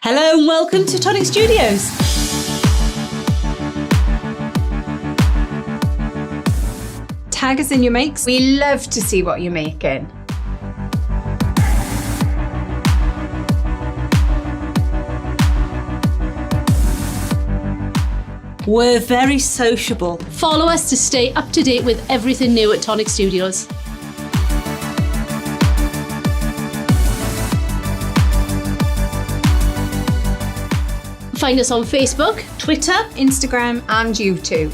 Hello and welcome to Tonic Studios. Tag us in your makes. We love to see what you're making. We're very sociable. Follow us to stay up to date with everything new at Tonic Studios. Find us on Facebook, Twitter, Instagram, And YouTube.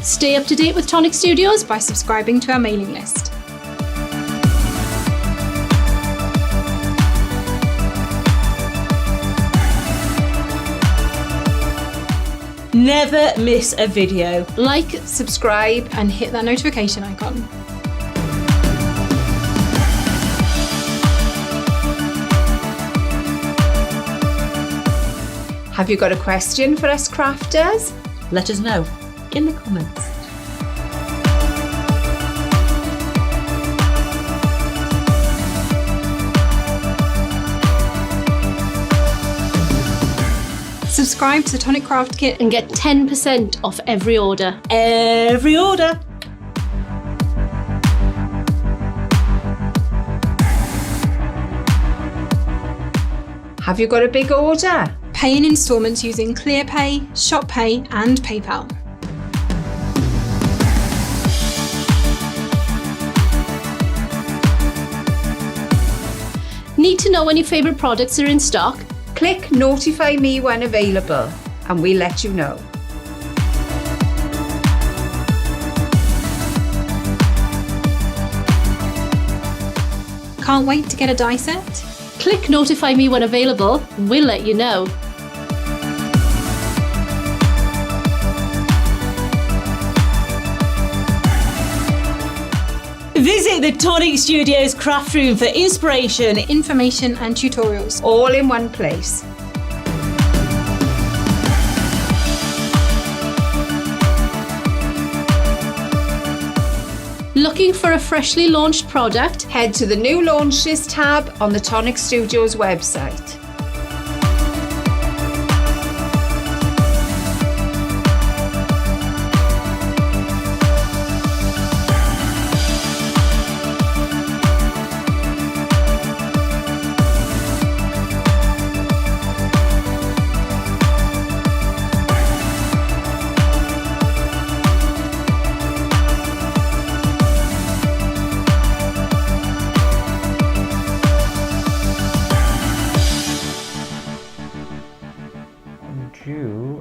stay up to date with Tonic Studios. by subscribing to our mailing list. never miss a video. Like, Subscribe and hit that notification icon. Have you got a question for us crafters? Let us know in the comments. Subscribe to the Tonic Craft Kit and get 10% off every order. Every order. Have you got a big order? Pay in instalments using ClearPay, ShopPay and PayPal. Need to know when your favourite products are in stock? Click notify me when available and we'll let you know. Can't wait to get a die set? Click notify me when available, we'll let you know. Visit the Tonic Studios craft room for inspiration. Information and tutorials. All in one place. Looking for a freshly launched product? Head to the new launches tab on the Tonic Studios website.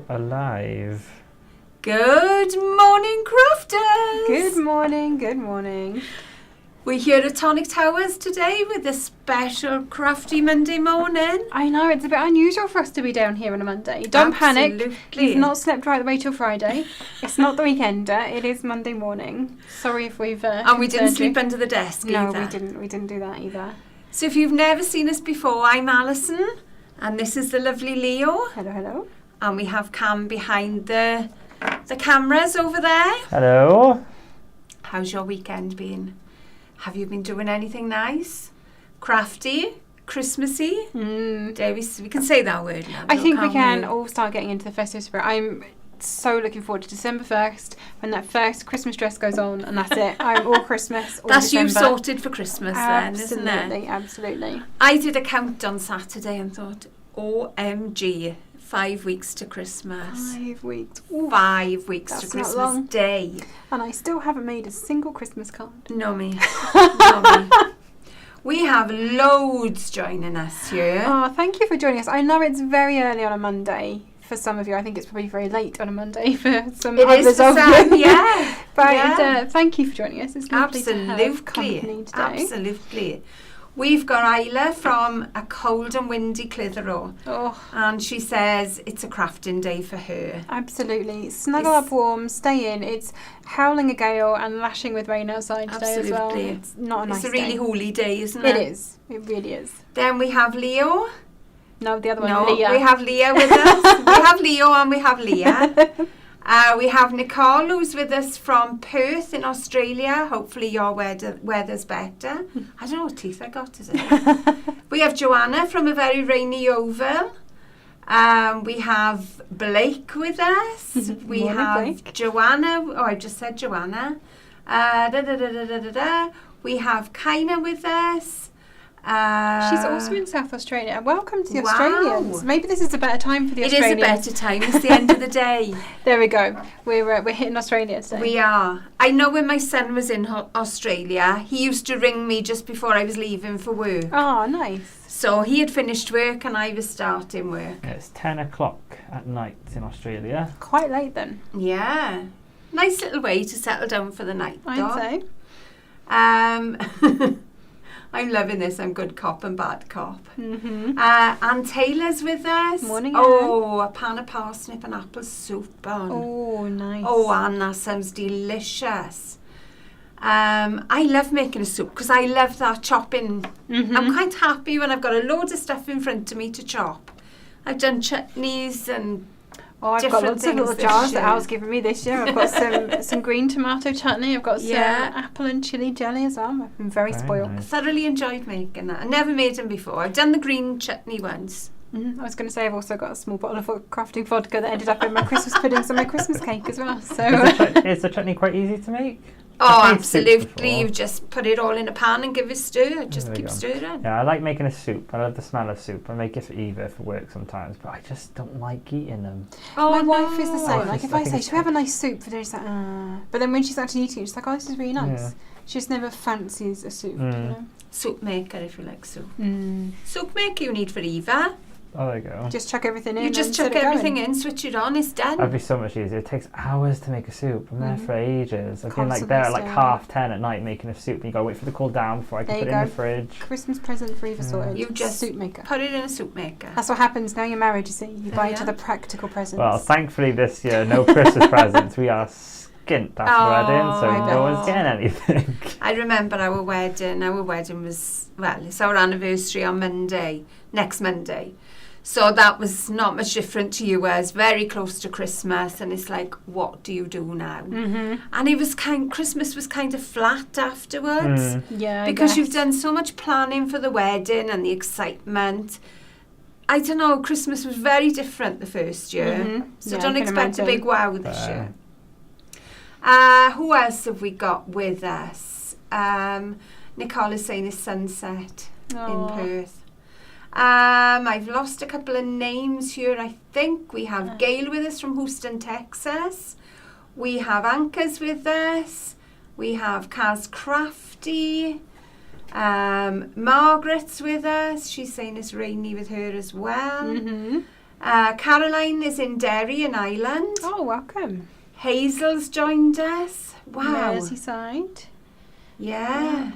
Alive. Good morning, crafters! Good morning, good morning. We're here at Tonic Towers today with a special Crafty Monday morning. I know, it's a bit unusual for us to be down here on a Monday. Don't panic. Absolutely. You've not slept right the way till Friday. It's not the weekender, it is Monday morning. Sorry if we've And we didn't concerned sleep you. under the desk No, either. we didn't do that either. So if you've never seen us before, I'm Alison and this is the lovely Leo. Hello, hello. And we have Cam behind the cameras over there. Hello. How's your weekend been? Have you been doing anything nice? Crafty? Christmassy? Dare we can say that word now. I think we can't can all start getting into the festive spirit. I'm so looking forward to December 1st when that first Christmas dress goes on and that's it. I'm all Christmas, all That's you December. sorted for Christmas then, isn't it? Absolutely, absolutely. I did a count on Saturday and thought, OMG, 5 weeks to Christmas. 5 weeks. Ooh. 5 weeks That's to not Christmas long. Day. And I still haven't made a single Christmas card. No me. No me. We have loads joining us here. Oh, thank you for joining us. I know it's very early on a Monday for some of you. I think it's probably very late on a Monday for some It others is for of some, you. yeah. But Yeah. thank you for joining us. It's lovely to have Absolutely. company today. Absolutely. We've got Isla from a cold and windy Clitheroe. Oh, And she says it's a crafting day for her. absolutely. Snuggle up warm, stay in. It's howling a gale and lashing with rain outside today as well. Absolutely. It's not a nice It's a really day. holy day, isn't it? It is. It really is. Then we have Leo. No, the other one, No, Leah. we have Leah with us. We have Leo and we have Leah. We have Nicole, who's with us from Perth in Australia. Hopefully your weather's better. I don't know what teeth I got, is it? We have Joanna from a very rainy Oval. We have Blake with us. We Morning, have Blake. Joanna. Oh, I just said Joanna. We have Kaina with us. She's also in South Australia. Welcome to the Wow. Australians. Maybe this is a better time for the It is Australians. a better time. It's the end of the day. There we go. We're hitting Australia today. We are. I know when my son was in Australia, he used to ring me just before I was leaving for work. Oh, nice. So he had finished work and I was starting work. It's 10 o'clock at night in Australia. Quite late then, Yeah. Nice little way to settle down for the night, though. I'd say. I'm loving this. I'm good cop and bad cop. Mm-hmm. Anne Taylor's with us. Morning, Oh, a pan of parsnip and apple soup on. Oh, nice. Oh, Anne, that sounds delicious. I love making a soup because I love that chopping. Mm-hmm. I'm quite happy when I've got a load of stuff in front of me to chop. I've done chutneys and I've got different lots of things little this jars that year. Al's given me this year. I've got some green tomato chutney. I've got some Yeah. apple and chilli jelly as well. I've been very Very spoiled. nice. thoroughly enjoyed making that. I never made them before. I've done the green chutney once. I was going to say I've also got a small bottle of Crafty vodka that ended up in my Christmas puddings and my Christmas cake as well. So Is the chutney quite easy to make? Oh, I've made soup absolutely. before. You just put it all in a pan and give it a stir. Just There we keep go. stirring. Yeah, I like making a soup. I love the smell of soup. I make it for Eva for work sometimes, but I just don't like eating them. Oh, my wife is the no. same. I Like just- if I I think say, it's should we have a nice soup for dinner? She's like, But then when she's actually eating it, she's like, oh, this is really nice. Yeah. She just never fancies a soup, you know? Soup maker if you like soup. Mm. Soup maker you need for Eva. Oh, there you go. Just chuck everything in. You just and chuck set it everything going. in, switch it on, it's done. That'd be so much easier. It takes hours to make a soup. I'm there for ages. I've been like Constantly there at like stirring. 10:30 at night making a soup and you gotta wait for it to cool down before I can There put you it in go. the fridge. Christmas present for Eva sorted. You just soup maker. Put it in a soup maker. That's what happens now you're married, you see. You buy each Yeah. other practical presents. Well, thankfully this year, no Christmas presents. We are skint after the wedding, so I no bet. one's getting anything. I remember our wedding. Our wedding was, well, it's our anniversary on Monday, next Monday. So that was not much different to you, whereas very close to Christmas, and it's like, what do you do now? Mm-hmm. And it was Christmas was kind of flat afterwards. Yeah, I Because guess. you've done so much planning for the wedding and the excitement. I don't know, Christmas was very different the first year. Mhm. So Yeah, don't I can expect a imagine. big wow this year. Who else have we got with us? Nicole is saying it's sunset in Aw. Perth. I've lost a couple of names here. I think we have Gail with us from Houston, Texas. We have Anchors with us. We have Kaz Crafty. Margaret's with us. She's saying it's rainy with her as well. Mm-hmm. Caroline is in Derry in Ireland. Oh, welcome. Hazel's joined us. Wow. Merseyside. Yeah.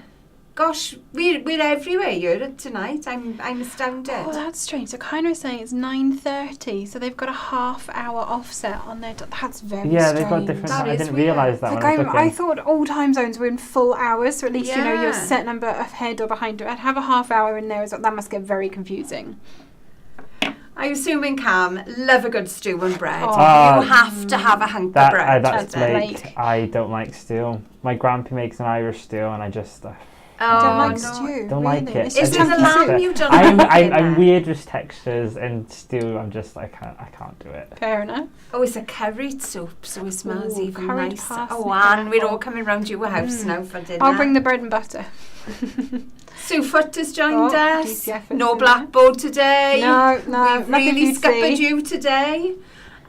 Gosh, we're everywhere here tonight. I'm astounded. Oh, that's strange. So Kaina is saying it's 9:30, so they've got a half-hour offset on their. That's very Yeah, strange. they've got different. That I is didn't weird. realise that Like when I was looking. I thought all time zones were in full hours, so at least you know your Yeah. set number ahead or behind. I'd have a half hour in there as well. That must get very confusing. I'm assuming Cam love a good stew and bread. Oh. You have to have a hunk of bread. That's Blake. Blake. I don't like stew. My grandpa makes an Irish stew, and I just I don't like no. stew. don't really. like it. It's Is just it the like lamb soup. you don't I'm like in I'm there? weird with textures and stew. I'm just I can't do it. Fair enough. Oh, it's a curried soup, so it smells Ooh, even curried nicer. parsnip Oh, and we're apple. all coming round your house now for dinner. I'll bring the bread and butter. Sue Foot has joined Oh, us. DCF No is blackboard today. No, We've nothing really you'd scuppered see. you today.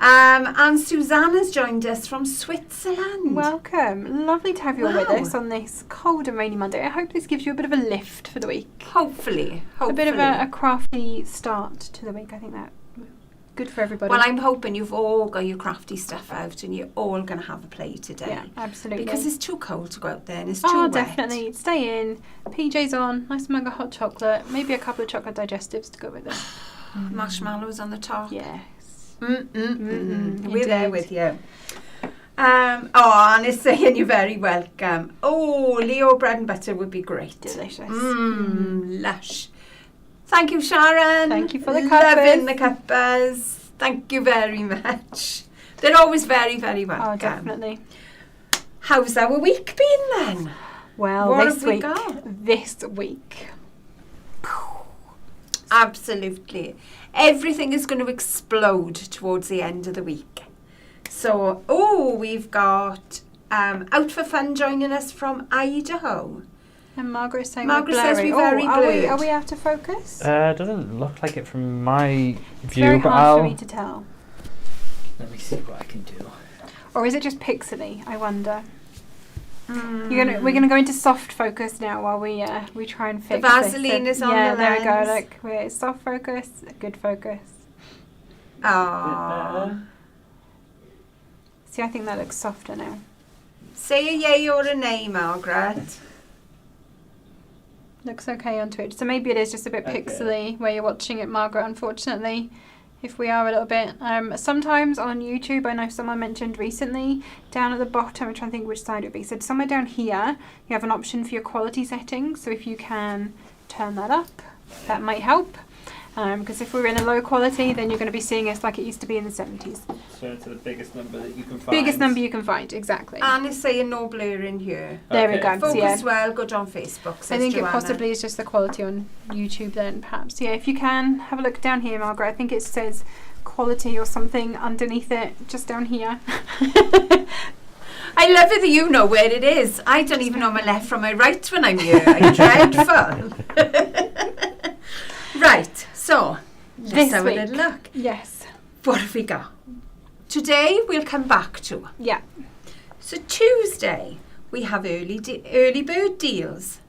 And Susanna's joined us from Switzerland. Welcome. Lovely to have you all with Wow. us on this cold and rainy Monday. I hope this gives you a bit of a lift for the week. Hopefully. A bit of a crafty start to the week. I think that good for everybody. Well, I'm hoping you've all got your crafty stuff out and you're all going to have a play today. yeah, absolutely. Because it's too cold to go out there and it's too oh, wet. definitely. Stay in. PJs on. Nice mug of hot chocolate. Maybe a couple of chocolate digestives to go with it. Marshmallows on the top. Yes. We're there Indeed. with you. And it's saying you're very welcome. Oh, Leo bread and butter would be great. Delicious. Lush. Thank you, Sharon. Thank you for the Loving cuppers. the cuppers. Thank you very much. They're always very, very welcome. Oh, definitely. How's our week been then? Well, What this have we week. got? This week. Absolutely. Everything is going to explode towards the end of the week. So, we've got Out for Fun joining us from Idaho. And Margaret's saying Margaret we're says blurry. we're very blurred. Are we out of focus? Doesn't look like it from my It's view, very but hard for me to tell. let me see what I can do. Or is it just pixely? I wonder. We're gonna go into soft focus now while we try and fix Vaseline this. is on yeah, the there we go. lens. Look, we're soft focus, good focus. Aww. See, I think that looks softer now. Say a yay or a nay, Margaret. Looks okay on Twitch. So maybe it is just a bit pixely where you're watching it, Margaret, unfortunately. If we are a little bit. Sometimes on YouTube, I know someone mentioned recently, down at the bottom, I'm trying to think which side it would be. So somewhere down here, you have an option for your quality settings. So if you can turn that up, that might help. Because if we're in a low quality, then you're going to be seeing us like it used to be in the 70s. So to the biggest number that you can find. Biggest number you can find, exactly. And it's saying no blur in here. There we Okay. go. So, Focus yeah. well, good on Facebook, says I think Joanna. it possibly is just the quality on YouTube then, perhaps. Yeah, if you can, have a look down here, Margaret. I think it says quality or something underneath it, just down here. I love it that you know where it is. I don't even know my left from my right when I'm here. I'm dreadful. Right, so let's This have week. a little look. Yes. What have we got? Today we'll come back to. Yeah. So Tuesday we have early bird deals.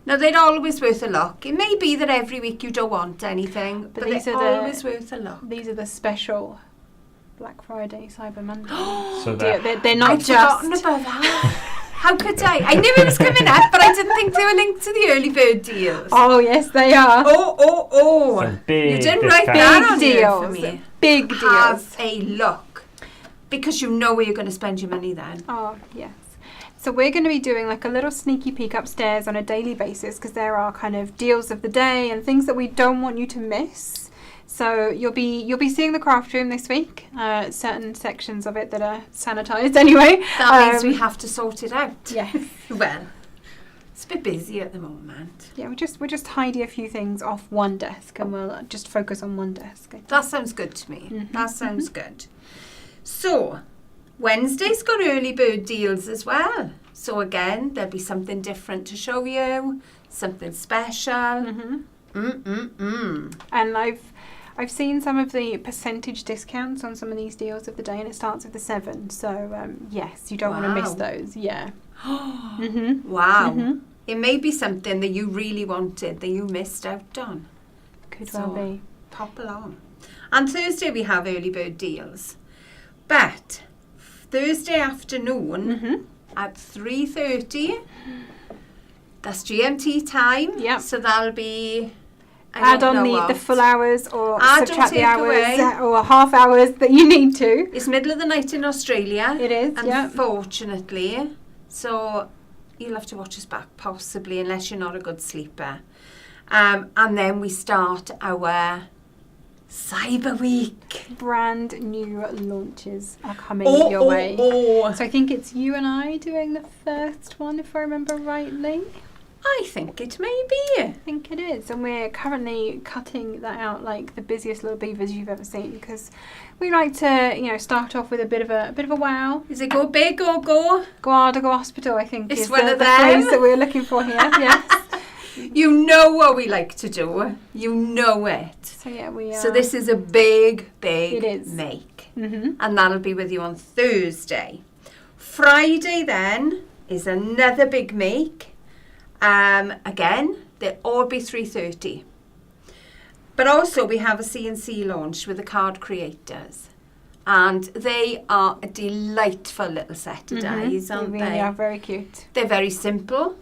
Now they're always worth a look. It may be that every week you don't want anything, but these they're are always worth a look. These are the special Black Friday, Cyber Monday. So They're not I'd just. forgotten about that. How could I? I knew it was coming up, but I didn't think they were linked to the early bird deals. Oh yes, they are. Oh. Some big You didn't write discounts. that on Big here for deals. me. Big deals. Have a look. Because you know where you're going to spend your money then. Oh yes. So we're going to be doing like a little sneaky peek upstairs on a daily basis because there are kind of deals of the day and things that we don't want you to miss. So you'll be seeing the craft room this week. Certain sections of it that are sanitized anyway. That means we have to sort it out. Yes. Well, it's a bit busy at the moment. Yeah, we'll just tidy a few things off one desk and we'll just focus on one desk. That sounds good to me. Mhm. That sounds good. So, Wednesday's got early bird deals as well. So again, there'll be something different to show you, something special. Mm-hmm. And I've seen some of the percentage discounts on some of these deals of the day, and it starts with the 7. So yes, you don't want to miss Wow. those. Yeah. Mm-hmm. Wow. Mm-hmm. It may be something that you really wanted that you missed out on. Could So- well be. Pop along. And Thursday we have early bird deals. But Thursday afternoon Mm-hmm. at 3:30, that's GMT time. Yep. So that'll be... Add on the full hours or Add or subtract the take hours away. or half hours that you need to. It's middle of the night in Australia. It is, yeah. Unfortunately. So you'll have to watch us back possibly unless you're not a good sleeper. And then we start our Cyber Week. Brand new launches are coming your way. So I think it's you and I doing the first one, if I remember rightly. I think it may be. I think it is, and we're currently cutting that out like the busiest little beavers you've ever seen because we like to, start off with a bit of a wow. Is it go big or go? Go hospital, I think, It's is one the of phrase them. that we're looking for here. Yes. You know what we like to do. You know it. So yeah, we are. So this is a big It is. make. Mm-hmm. And that'll be with you on Thursday. Friday then is another big make. Again, they'll all be 3:30. But also we have a CNC launch with the card creators. And they are a delightful little set of dies, aren't They they? really are very cute. They're very simple.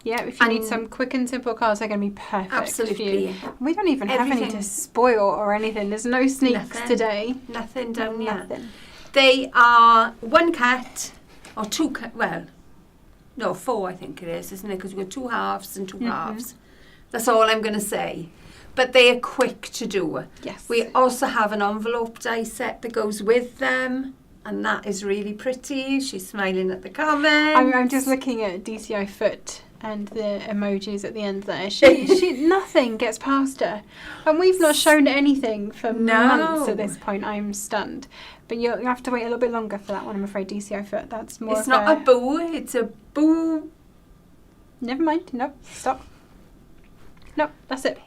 Yeah, if you need And- some quick and simple cards, they're going to be perfect for Absolutely. you. We don't even have any Everything. to spoil or anything. There's no sneaks Nothing. today. Nothing down here. Nothing. They are one cut or two cut. Well, no, 4 I think it is, isn't it? Because we've got 2 halves and 2 halves. That's all I'm going to say. But they are quick to do. Yes. We also have an envelope die set that goes with them. And that is really pretty. She's smiling at the comments. I'm just looking at DCI foot and the emojis at the end there. She nothing gets past her. And we've not shown anything for months at this point. I'm stunned. But you'll have to wait a little bit longer for that one, I'm afraid, DCI foot. That's more It's not a boo, it's a boo. Never mind. Nope. Stop. Nope. That's it.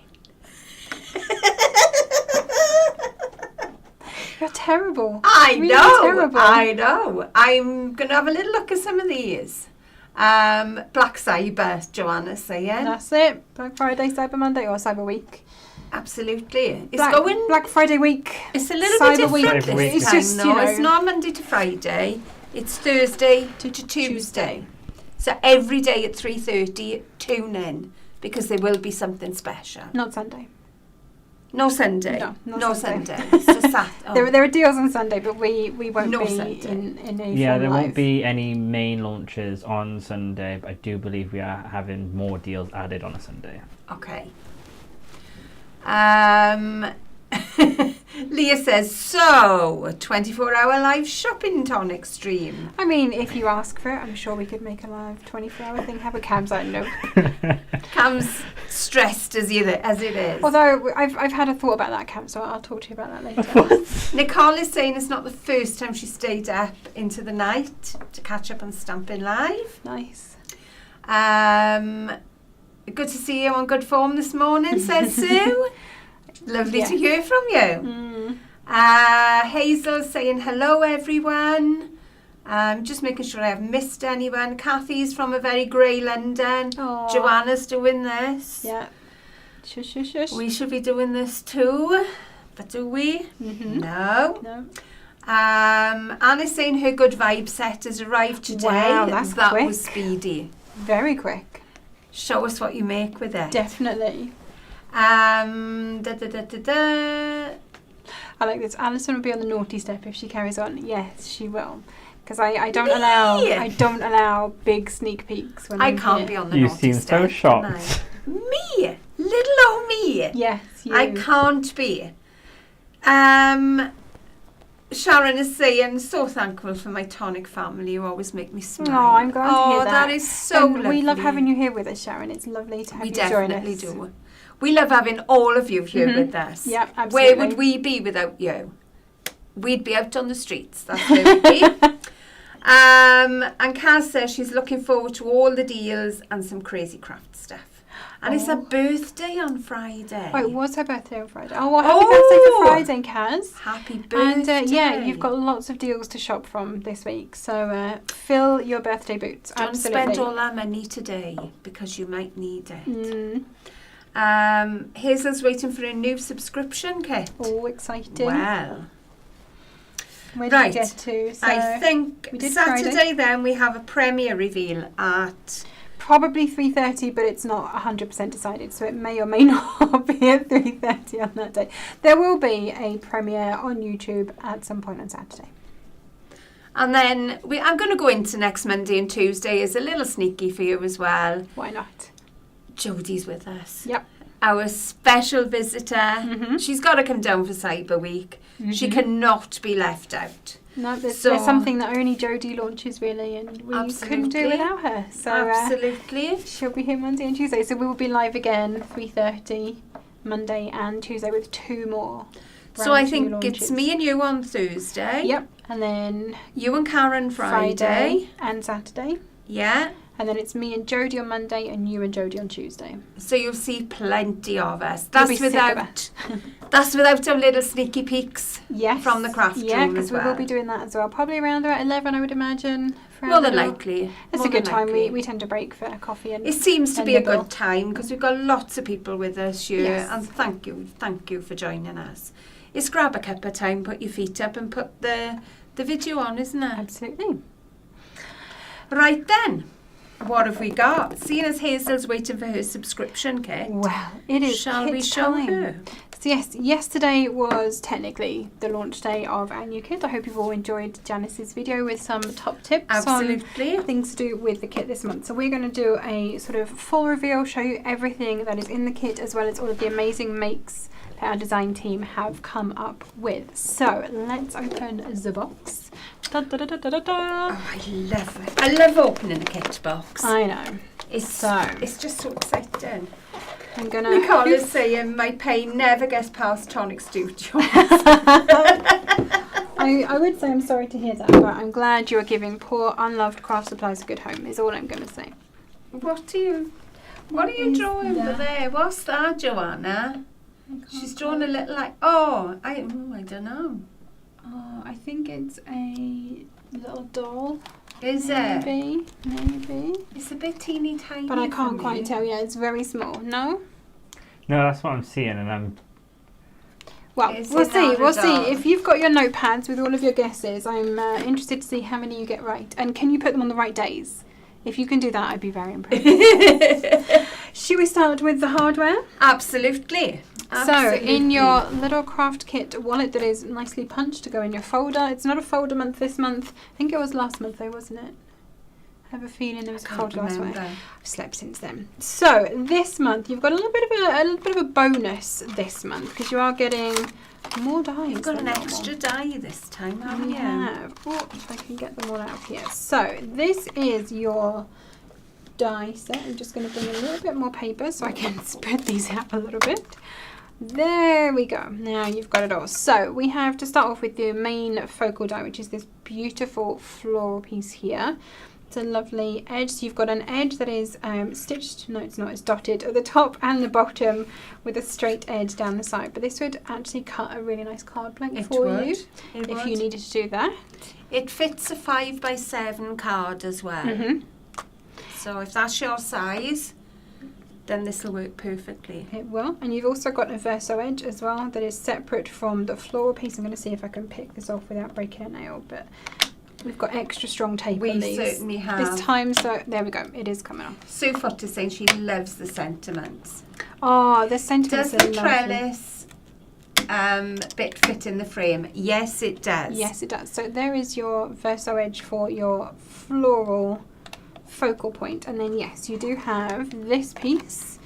You're terrible. I Really know. terrible. I know. I'm going to have a little look at some of these. Black Cyber, Joanna's saying. That's it. Black Friday, Cyber Monday, or Cyber Week. Absolutely. It's going. Black Friday week. It's a little Cyber bit week. different Cyber this week. time, It's just, though. you know, It's not Monday to Friday. It's Thursday to Tuesday. So every day at 3:30, tune in because there will be something special. Not Sunday. No Sunday. No, not no Sunday. Sunday. So There are deals on Sunday, but we won't No be Sunday. in a Yeah, full there live. won't be any main launches on Sunday, but I do believe we are having more deals added on a Sunday. Okay. Leah says, so 24-hour live shopping Tonic stream. I mean, if you ask for it, I'm sure we could make a live 24-hour thing. Have a Cam's like, no. Cam's stressed as it is. Although I've had a thought about that, Cam, so I'll talk to you about that later. Nicole is saying it's not the first time she stayed up into the night to catch up on Stampin' Live. Nice. Good to see you on good form this morning, says Sue. Lovely to hear from you. Hazel's saying hello, everyone. Just making sure I haven't missed anyone. Kathy's from a very grey London. Aww. Joanna's doing this. Yeah. Shush, shush, shush. We should be doing this too. But do we? Mm-hmm. No. No. Anna's saying her good vibe set has arrived today. Wow, that's that quick. was speedy. Very quick. Show us what you make with it. Definitely. Da. I like this. Alison will be on the naughty step if she carries on. Yes, she will. Because I don't allow big sneak peeks when I I'm can't here. be on the You naughty seem so step, shocked. can I? Me, little old me. Yes, you. I can't be. Sharon is saying, so thankful for my Tonic family. You always make me smile. Oh, I'm glad to hear that. that is so And lovely. we love having you here with us, Sharon. It's lovely to have We you join definitely us. do. We love having all of you here with us. Yeah, absolutely. Where would we be without you? We'd be out on the streets. That's where we'd be. And Kaz says she's looking forward to all the deals and some crazy craft stuff. And it's her birthday on Friday. Oh, it was her birthday on Friday. Oh, well, happy birthday for Friday, Kaz. Happy birthday. And yeah, you've got lots of deals to shop from this week. So fill your birthday boots. Don't Absolutely. spend all that money today because you might need it. Mm. Hazel's waiting for a new subscription kit. Oh, exciting. Well, Where did we get to? So I think we did Saturday Friday. then we have a premiere reveal at... Probably 3:30, but it's not 100% decided, so it may or may not be at 3:30 on that day. There will be a premiere on YouTube at some point on Saturday. And then I'm going to go into next Monday and Tuesday as a little sneaky for you as well. Why not? Jodie's with us. Yep. Our special visitor. Mhm. She's got to come down for Cyber Week. She cannot be left out. No, there's So- something that only Jodie launches, really, and we couldn't do Absolutely. it without her. So Absolutely. she'll be here Monday and Tuesday. So we will be live again 3:30 Monday and Tuesday with two more. So I brand new think launches. it's me and you on Thursday. Yep, and then You and Karen Friday. and Saturday, Yeah. and then it's me and Jodie on Monday and you and Jodie on Tuesday. So you'll see plenty of us. You'll That's be sick of that's without our little sneaky peeks. Yes, From the craft yeah, room because as we well. will be doing that as well. Probably around about 11, I would imagine. for our More than little- likely. It's More a good than time. likely. We tend to break for coffee and It seems to and be a nibble. good time because we've got lots of people with us here. Yes. And thank you for joining us. It's grab a cup of time, put your feet up and put the video on, isn't it? Absolutely. Right then, what have we got? Seeing as Hazel's waiting for her subscription kit, Well, it is shall kit we show time. her? So yes, yesterday was technically the launch day of our new kit. I hope you've all enjoyed Janice's video with some top tips Absolutely. on things to do with the kit this month. So we're going to do a sort of full reveal, show you everything that is in the kit as well as all of the amazing makes that our design team have come up with. So let's open the box. Da, da, da, da, da, da. Oh, I love it. I love opening a kit box. I know. It's just so exciting. I'm gonna. Nicola's saying my pain never gets past Tonic Studios. I would say I'm sorry to hear that, but I'm glad you are giving poor unloved craft supplies a good home. Is all I'm going to say. What are you drawing over there? What's that, Joanna? She's drawn a little like. I don't know. Oh, I think it's a little doll. Is it? Maybe. It's a bit teeny tiny. But I can't quite tell. Yeah, it's very small. No. No, that's what I'm seeing, and I'm. Well, Is we'll it see. not a We'll see. doll? If you've got your notepads with all of your guesses, I'm interested to see how many you get right. And can you put them on the right days? If you can do that, I'd be very impressed. Should we start with the hardware? Absolutely. So, in your little craft kit wallet that is nicely punched to go in your folder. It's not a folder month this month. I think it was last month though, wasn't it? I have a feeling there was a folder last month. I've slept since then. So this month you've got a little bit of a bonus this month because you are getting more dies. You've got an than normal. extra die this time, haven't We you? have. Oh, if I can get them all out of here. So this is your die set. I'm just going to bring a little bit more paper so I can spread these out a little bit. There we go. Now you've got it all. So we have to start off with the main focal die, which is this beautiful floral piece here. It's a lovely edge. So you've got an edge that is stitched. No, it's not. It's dotted at the top and the bottom with a straight edge down the side. But this would actually cut a really nice card blank for you if you needed to do that. It fits a 5x7 card as well. Mm-hmm. So if that's your size, then this will work perfectly. It will. And you've also got a verso edge as well that is separate from the floral piece. I'm going to see if I can pick this off without breaking a nail, but we've got extra strong tape on these. We certainly have. This time, so there we go. It is coming off. Sue Foot is saying she loves the sentiments. Oh, the sentiments Does are the lovely. trellis bit fit in the frame? Yes, it does. Yes, it does. So there is your verso edge for your floral focal point. And then, yes, you do have this piece,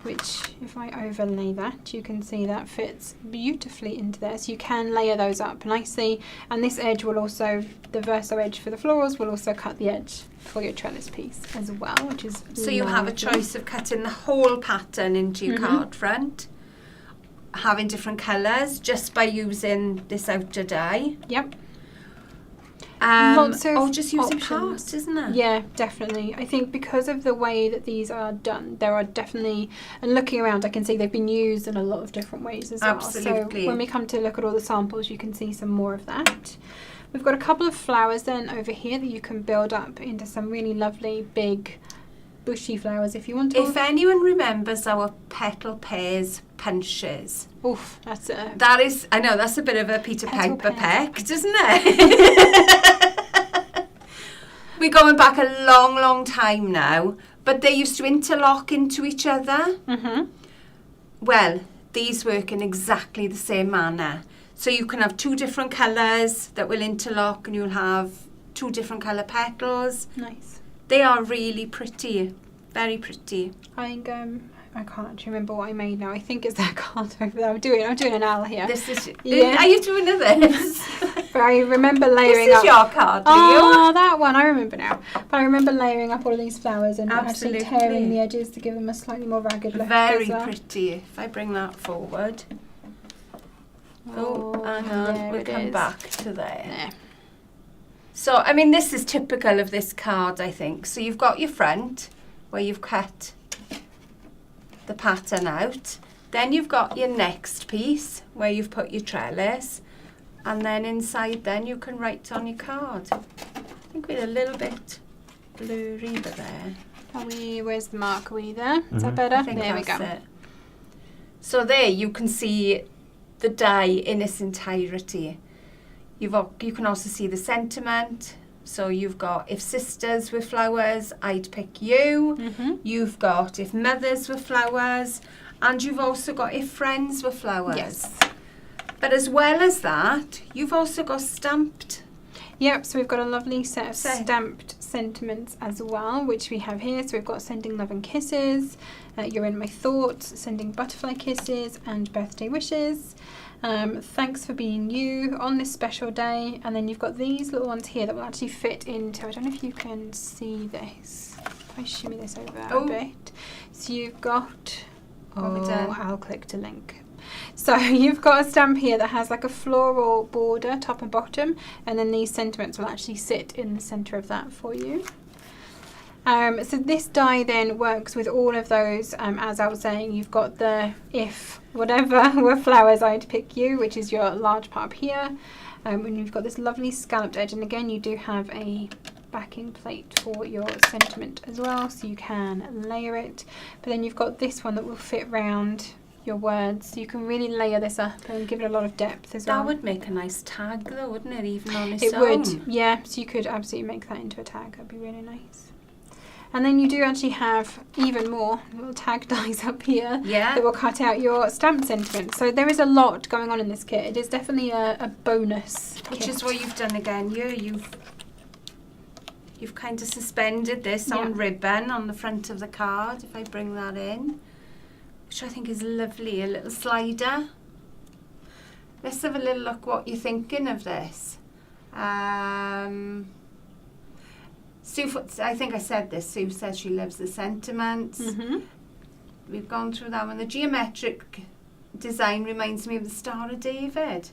which if I overlay that, you can see that fits beautifully into there. So you can layer those up nicely. And this edge will also, the verso edge for the florals will also cut the edge for your trellis piece as well, which is So you have a choice of cutting the whole pattern into your card front, having different colours just by using this outer die. Yep. Lots of or just using options. parts, isn't it? Yeah, definitely. I think because of the way that these are done, there are definitely, and looking around I can see they've been used in a lot of different ways as well. Absolutely. So when we come to look at all the samples, you can see some more of that. We've got a couple of flowers then over here that you can build up into some really lovely big bushy flowers if you want to. If anyone remembers our petal pairs punches, Oof, that's a... that is, I know, that's a bit of a Peter Petal Piper pear. peck, isn't it? We're going back a long, long time now, but they used to interlock into each other. Mm-hmm. Well, these work in exactly the same manner. So you can have two different colours that will interlock and you'll have two different colour petals. Nice. They are really pretty, very pretty. I think, I can't actually remember what I made now. I think it's that card over there. I'm doing an owl here. This is, Yeah. are you doing this? But I remember layering This up. is your card, Leo. Oh, that one. I remember now. But I remember layering up all of these flowers and Absolutely. actually tearing the edges to give them a slightly more ragged look. Very as well. pretty. If I bring that forward. Oh, hang on. there We'll it come is. back to there. There. So, I mean, this is typical of this card, I think. So you've got your front where you've cut the pattern out. Then you've got your next piece where you've put your trellis. And then inside then you can write on your card. I think we're a little bit blurry but there. Where's the mark? Are we there? Is that better? I think There we that's go. it. So there you can see the die in its entirety. You can also see the sentiment. So you've got if sisters were flowers, I'd pick you. Mm-hmm. You've got if mothers were flowers, and you've also got if friends were flowers. Yes. But as well as that, you've also got stamped. Yep, so we've got a lovely set of stamped sentiments as well, which we have here. So we've got sending love and kisses, you're in my thoughts, sending butterfly kisses, and birthday wishes. Thanks for being you on this special day. And then you've got these little ones here that will actually fit into, I don't know if you can see this. If I shimmy this over a bit. So you've got, I'll click to link. So you've got a stamp here that has like a floral border, top and bottom, and then these sentiments will actually sit in the centre of that for you. So this die then works with all of those, as I was saying. You've got the if whatever were flowers I'd pick you, which is your large part up here, and you've got this lovely scalloped edge, and again you do have a backing plate for your sentiment as well, so you can layer it. But then you've got this one that will fit round your words, so you can really layer this up and give it a lot of depth as well. That would make a nice tag though, wouldn't it, even on its own? It would, yeah, so you could absolutely make that into a tag. That'd be really nice. And then you do actually have even more little tag dies up here that will cut out your stamp sentiment. So there is a lot going on in this kit. It is definitely a bonus Which kit. is what you've done again. You've kind of suspended this on ribbon on the front of the card, if I bring that in, which I think is lovely, a little slider. Let's have a little look what you're thinking of this. Sue, I think I said this, Sue says she loves the sentiments. We've gone through that one. The geometric design reminds me of the Star of David.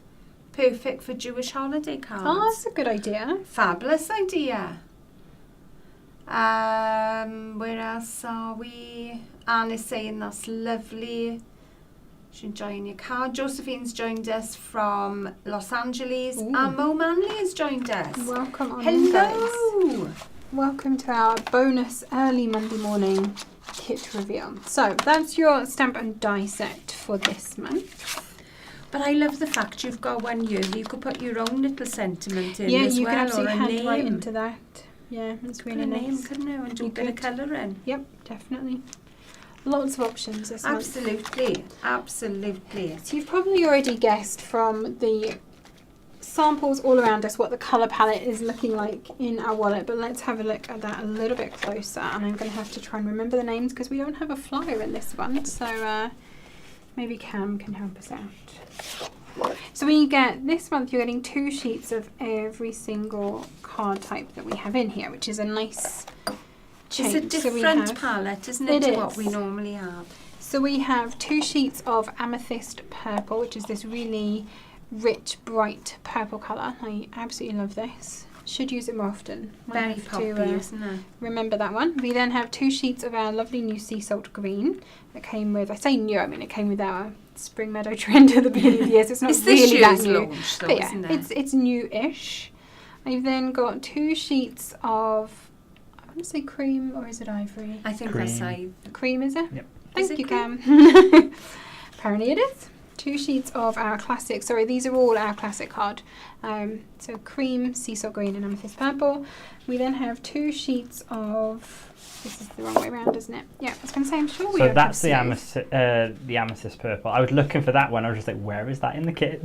Perfect for Jewish holiday cards. Oh, that's a good idea. Fabulous idea. Where else are we? Anne is saying that's lovely. She's enjoying your card. Josephine's joined us from Los Angeles. And Mo Manley has joined us. Welcome on in, guys. Welcome to our bonus early Monday morning kit reveal. So that's your stamp and die set for this month. But I love the fact you've got one year you could put your own little sentiment in as well. Yeah, you can absolutely or a handwrite name. into that. Yeah, it's really nice. Name, couldn't you? And do a bit of colouring. Yep, definitely. Lots of options this month. Absolutely. So you've probably already guessed from the samples all around us what the colour palette is looking like in our wallet, but let's have a look at that a little bit closer. And I'm going to have to try and remember the names because we don't have a flyer in this one, so maybe Cam can help us out. So when you get this month, you're getting 2 sheets of every single card type that we have in here, which is a nice change. It's a different palette, isn't it, to what we normally have? So we have 2 sheets of amethyst purple, which is this really rich, bright purple colour. I absolutely love this. Should use it more often. Very poppy, isn't it? Remember that one. We then have 2 sheets of our lovely new sea salt green that came with, I say new, I mean it came with our Spring Meadow trend at the beginning of the year, so it's not really that new. Launch, though, but yeah, isn't it? it's new-ish. I've then got 2 sheets of, I want to say cream, or is it ivory? I think Cream. that's ivory. Cream, is it? Yep. Thank you, Cam. Apparently it is. 2 sheets of our classic, sorry, these are all our classic card. So cream, sea salt green and amethyst purple. We then have 2 sheets of, this is the wrong way around, isn't it? Yeah, I was going to say, I'm sure we So are. that's the amethyst purple. I was looking for that one. I was just like, where is that in the kit?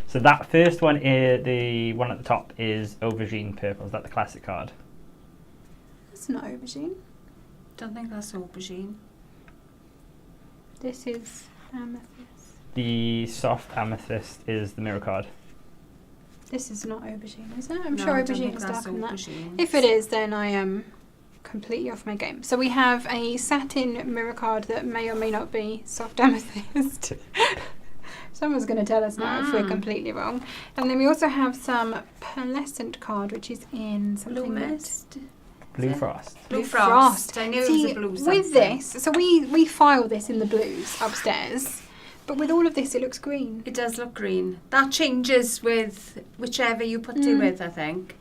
So that first one, the one at the top, is aubergine purple. Is that the classic card? It's not aubergine. Don't think that's aubergine. This is amethyst. The soft amethyst is the mirror card. This is not aubergine, is it? I'm No, sure I don't aubergine think is that's darker than that. aubergine. If it is, then I am completely off my game. So we have a satin mirror card that may or may not be soft amethyst. Someone's going to tell us now if we're completely wrong. And then we also have some pearlescent card, which is in something Blue that- mist. Blue frost. Blue frost. I knew it was a blue with something. this, so we file this in the blues upstairs, but with all of this it looks green. It does look green. That changes with whichever you put it with, I think.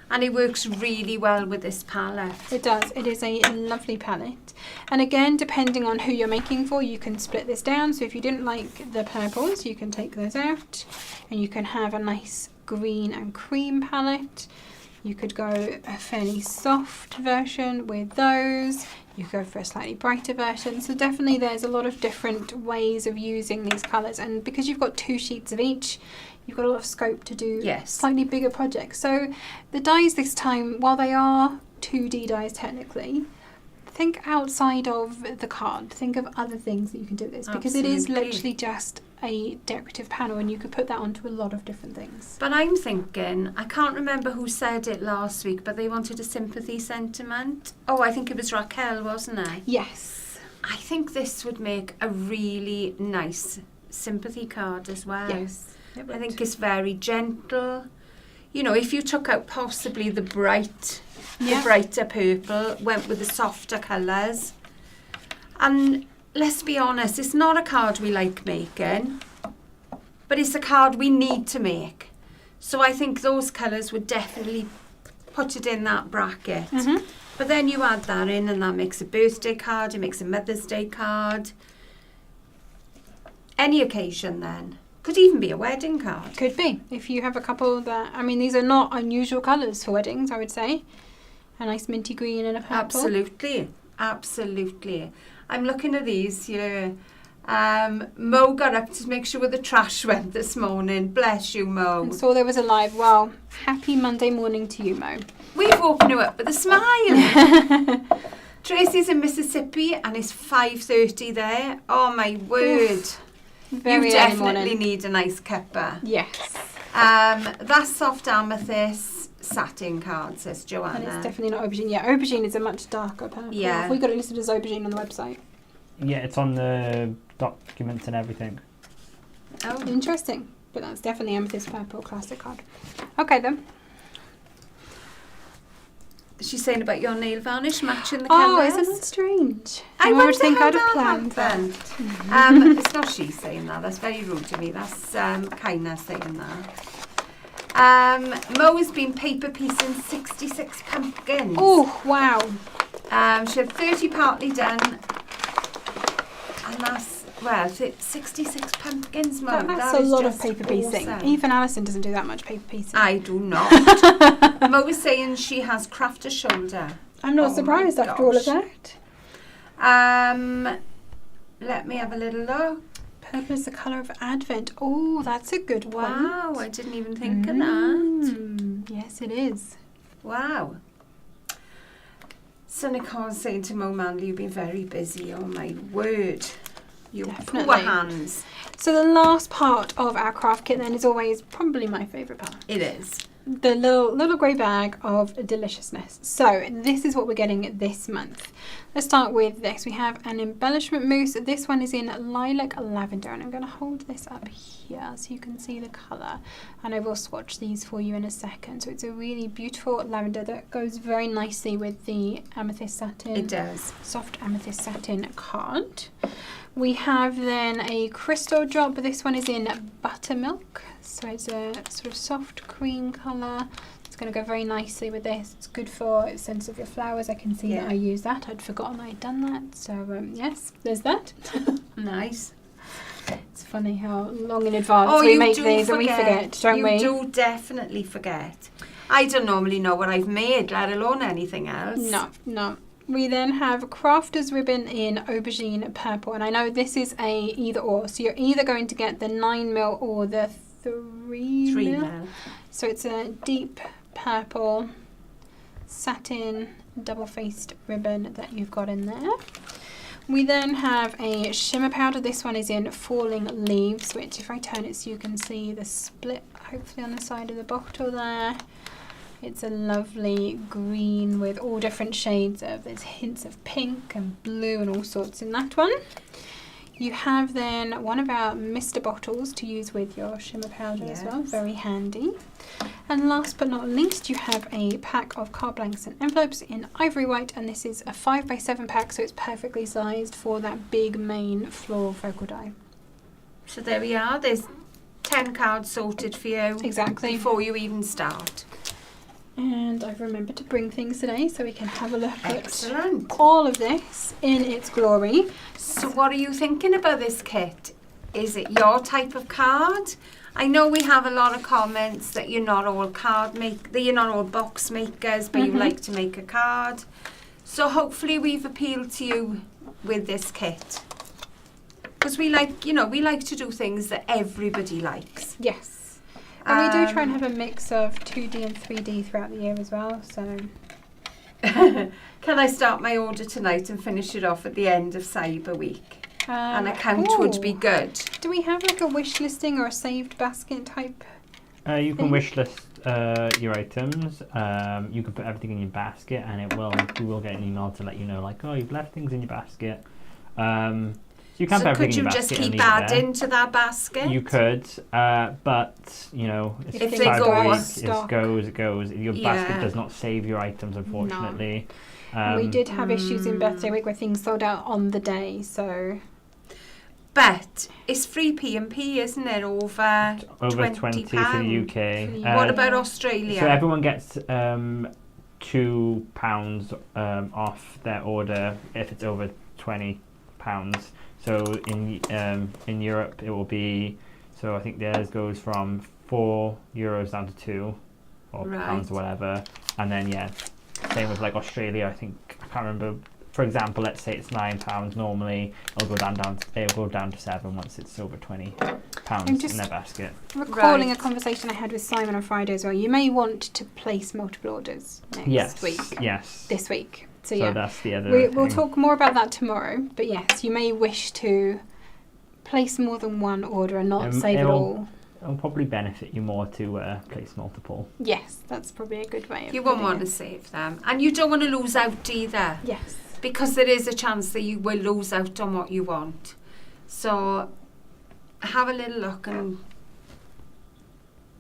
And it works really well with this palette. It does. It is a lovely palette. And again, depending on who you're making for, you can split this down. So if you didn't like the purples, you can take those out and you can have a nice green and cream palette. You could go a fairly soft version with those. You go for a slightly brighter version. So definitely there's a lot of different ways of using these colours. And because you've got 2 sheets of each, you've got a lot of scope to do Yes. slightly bigger projects. So the dies this time, while they are 2D dies technically, think outside of the card. Think of other things that you can do with this, because it is Absolutely. literally just a decorative panel, and you could put that onto a lot of different things. But I'm thinking, I can't remember who said it last week, but they wanted a sympathy sentiment. Oh, I think it was Raquel, wasn't it? Yes. I think this would make a really nice sympathy card as well. Yes. it I would. think it's very gentle. You know, if you took out possibly the brighter purple, went with the softer colours. And let's be honest, it's not a card we like making, but it's a card we need to make. So I think those colours would definitely put it in that bracket. Mhm. But then you add that in and that makes a birthday card, it makes a Mother's Day card. Any occasion then. Could even be a wedding card. Could be. If you have a couple that, I mean, these are not unusual colours for weddings, I would say. A nice minty green and a purple. Absolutely. Absolutely. I'm looking at these here. Mo got up to make sure the trash went this morning. Bless you, Mo. And saw there was a live. Well, happy Monday morning to you, Mo. We've woken you up with a smile. Tracy's in Mississippi and it's 5:30 there. Oh my word. Very You early definitely morning. need a nice cuppa. Yes. That's soft amethyst satin card, says Joanna. And it's definitely not aubergine. Yeah, aubergine is a much darker purple. Yeah. We got it listed as aubergine on the website. Yeah, it's on the documents and everything. Oh. Interesting. But that's definitely amethyst purple classic card. Okay then. She's saying about your nail varnish matching the Oh, colours. isn't that strange? I would wonder think how I'd have that planned that. happened. It's not she saying that. That's very rude to me. That's Kaina saying that. Mo has been paper piecing 66 pumpkins. Oh, wow. She had 30 partly done. And that's, well, 66 pumpkins, Mo. That's That a is lot of just paper piecing. awesome. Even Alison doesn't do that much paper piecing. I do not. Mo was saying she has craft a shoulder. I'm not Oh surprised my after all of gosh. that. Let me have a little look. Purple is the colour of Advent. Oh, that's a good one. Wow, I didn't even think of that. Mm, yes, it is. Wow. So Nicole's saying to Mo Manley, you've been very busy. Oh my word. Your poor Definitely. hands. So the last part of our craft kit then is always probably my favourite part. It is. The little grey bag of deliciousness. So this is what we're getting this month. Let's start with this. We have an embellishment mousse. This one is in lilac lavender, and I'm going to hold this up here so you can see the colour, and I will swatch these for you in a second. So it's a really beautiful lavender that goes very nicely with the amethyst satin. It does. Soft amethyst satin card. We have then a crystal drop, but this one is in buttermilk. So it's a sort of soft cream colour. It's going to go very nicely with this. It's good for the sense of your flowers. I can see that I use that. I'd forgotten I'd done that. So yes, there's that. Nice. It's funny how long in advance we make these and we forget, don't we? You do definitely forget. I don't normally know what I've made, let alone anything else. No. We then have Crafter's Ribbon in aubergine purple, and I know this is a either or, so you're either going to get the 9mm or the 3mm. 3mm. So it's a deep purple satin double-faced ribbon that you've got in there. We then have a shimmer powder. This one is in Falling Leaves, which if I turn it so you can see the split hopefully on the side of the bottle there. It's a lovely green with all different shades of, there's hints of pink and blue and all sorts in that one. You have then one of our Mr. bottles to use with your shimmer powder as well, very handy. And last but not least, you have a pack of card blanks and envelopes in ivory white, and this is a 5x7 pack, so it's perfectly sized for that big main floral focal die. So there we are, there's 10 cards sorted for you. Exactly. Before you even start. And I've remembered to bring things today so we can have a look Excellent. at all of this in its glory. So what are you thinking about this kit? Is it your type of card? I know we have a lot of comments that you're not all you're not all box makers, but you like to make a card. So hopefully we've appealed to you with this kit. Because we like to do things that everybody likes. Yes. And we do try and have a mix of 2D and 3D throughout the year as well. So Can I start my order tonight and finish it off at the end of Cyber Week? An account would be good. Do we have like a wish listing or a saved basket type? You can wish list your items. You can put everything in your basket, and we will get an email to let you know, like, oh, you've left things in your basket. So you can put everything in your basket. Could you just keep adding to that basket? You could, but you know, If it's they go Cyber off Week, stock. it goes. Your basket does not save your items, unfortunately. We did have issues in Birthday Week where things sold out on the day, so. But it's free P&P, isn't it? Over 20 for the UK. What about Australia? So everyone gets £2 off their order if it's over £20. So in Europe it will be, so I think theirs goes from €4 down to 2 or pounds or whatever, and then same with like Australia. I think I can't remember. For example, let's say it's £9 normally. It'll go down to 7 once it's over £20 in their basket. Recalling a conversation I had with Simon on Friday as well. You may want to place multiple orders next week. Yes. This week. So that's the other. We'll talk more about that tomorrow. But yes, you may wish to place more than one order and not save it all. It'll probably benefit you more to place multiple. Yes, that's probably a good way of You won't want to save them. And you don't want to lose out either. Yes. Because there is a chance that you will lose out on what you want. So have a little look, and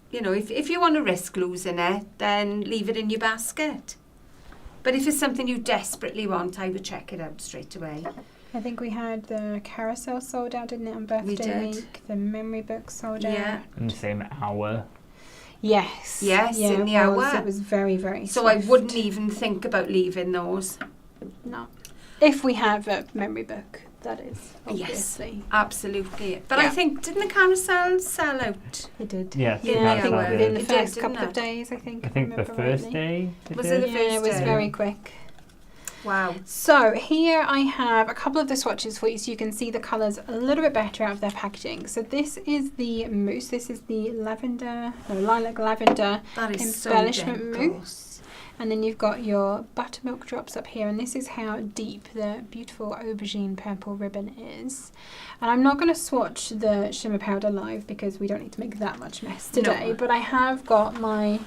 you know, if you want to risk losing it, then leave it in your basket. But if it's something you desperately want, I would check it out straight away. I think we had the carousel sold out, didn't it, on Birthday Week? The memory book sold out. In the same hour. Yes. Yes, in the hour. It was very, very So swift. I wouldn't even think about leaving those. No. If we have a memory book, that is, obviously. Yes, absolutely. But I think, didn't the carousel sell out? It did. Yes, I think within the It first did, couple didn't of days, I think. I think the first day. Was it the first it was day? very quick. Wow. So here I have a couple of the swatches for you so you can see the colours a little bit better out of their packaging. So this is the mousse. This is the lilac lavender That is embellishment so gentle. mousse. And then you've got your buttermilk drops up here, and this is how deep the beautiful aubergine purple ribbon is. And I'm not going to swatch the shimmer powder live because we don't need to make that much mess today, but I have got my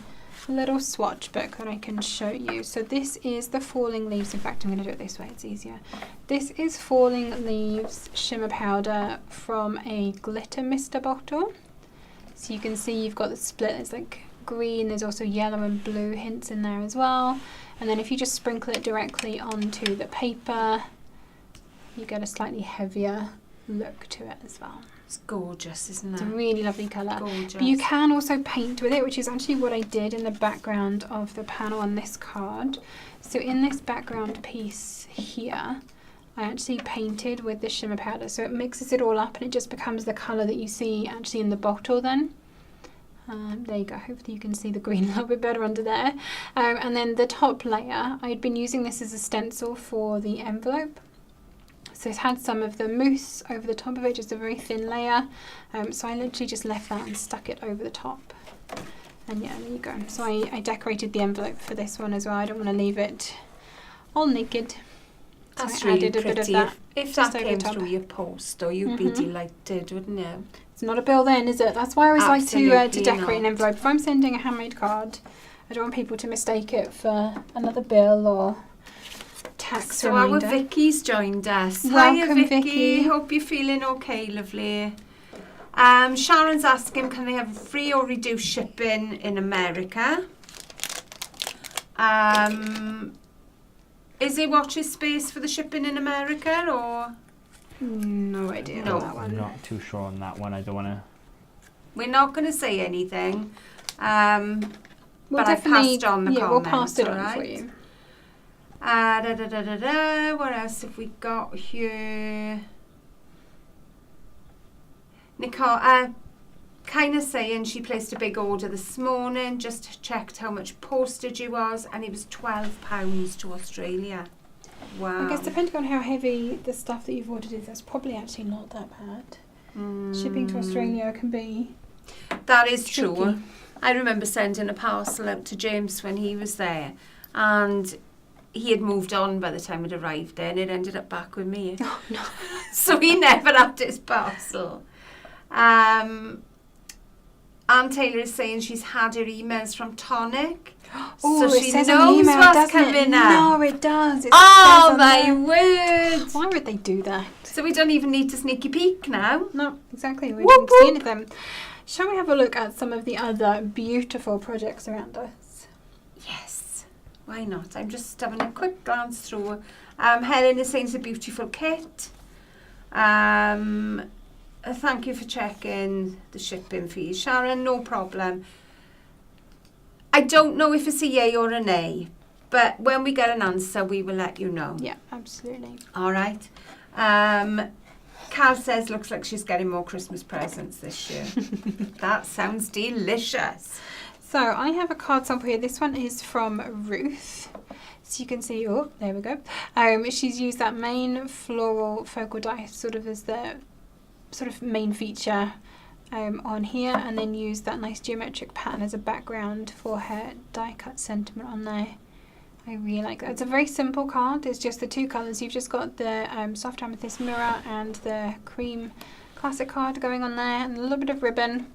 little swatch book that I can show you. So this is the Falling Leaves. In fact, I'm going to do it this way, it's easier. This is Falling Leaves shimmer powder from a glitter mister bottle. So you can see you've got the split. It's like green, there's also yellow and blue hints in there as well. And then if you just sprinkle it directly onto the paper, you get a slightly heavier look to it as well. It's gorgeous, isn't it? It's a really lovely colour. Gorgeous. But you can also paint with it, which is actually what I did in the background of the panel on this card. So in this background piece here, I actually painted with the shimmer powder. So it mixes it all up and it just becomes the colour that you see actually in the bottle then. There you go, hopefully you can see the green a little bit better under there. And then the top layer, I had been using this as a stencil for the envelope. So it's had some of the mousse over the top of it, just a very thin layer. So I literally just left that and stuck it over the top. And yeah, there you go. So I decorated the envelope for this one as well. I don't want to leave it all naked. That's So I really added a bit of pretty. that If just that over came the top. through your post, or you'd be delighted, wouldn't you? It's not a bill then, is it? That's why I always like to Absolutely decorate an not. envelope. If I'm sending a handmade card, I don't want people to mistake it for another bill or tax So reminder. our Vicky's joined us. Welcome, Hiya, Vicky. Vicky. Hope you're feeling okay, lovely. Sharon's asking, can they have free or reduced shipping in America? Is there watches space for the shipping in America, or? No idea No. on that I'm one. not too sure on that one. I don't want to. We're not going to say anything. We'll But I've definitely- passed on the yeah, we'll pass it on comments, for alright? you. What else have we got here? Nicole, kind of saying she placed a big order this morning, just checked how much postage it was, and it was £12 to Australia. Wow. I guess depending on how heavy the stuff that you've ordered is, that's probably actually not that bad. Shipping to Australia can be That is true. Tricky. I remember sending a parcel out to James when he was there, and he had moved on by the time it arrived there, and it ended up back with me. Oh, no. So he never had his parcel. Anne Taylor is saying she's had her emails from Tonic. Oh, so it she says knows on the email, what's doesn't it? coming up. No, it does. It Oh says on my there. word! Why would they do that? So we don't even need to sneaky peek now. No, exactly. We Whoop, didn't see whoop. any of them. Shall we have a look at some of the other beautiful projects around us? Yes, why not? I'm just having a quick glance through. Helen is saying it's a beautiful kit. Thank you for checking the shipping fees, Sharon. No problem. I don't know if it's a yay or a nay, but when we get an answer, we will let you know. Yeah, absolutely. All right. Cal says looks like she's getting more Christmas presents this year. That sounds delicious. So I have a card sample here. This one is from Ruth. So you can see, oh, there we go. She's used that main floral focal die sort of as the sort of main feature on here, and then used that nice geometric pattern as a background for her die cut sentiment on there. I really like that. It's a very simple card. It's just the two colours. You've just got the soft amethyst mirror and the cream classic card going on there, and a little bit of ribbon.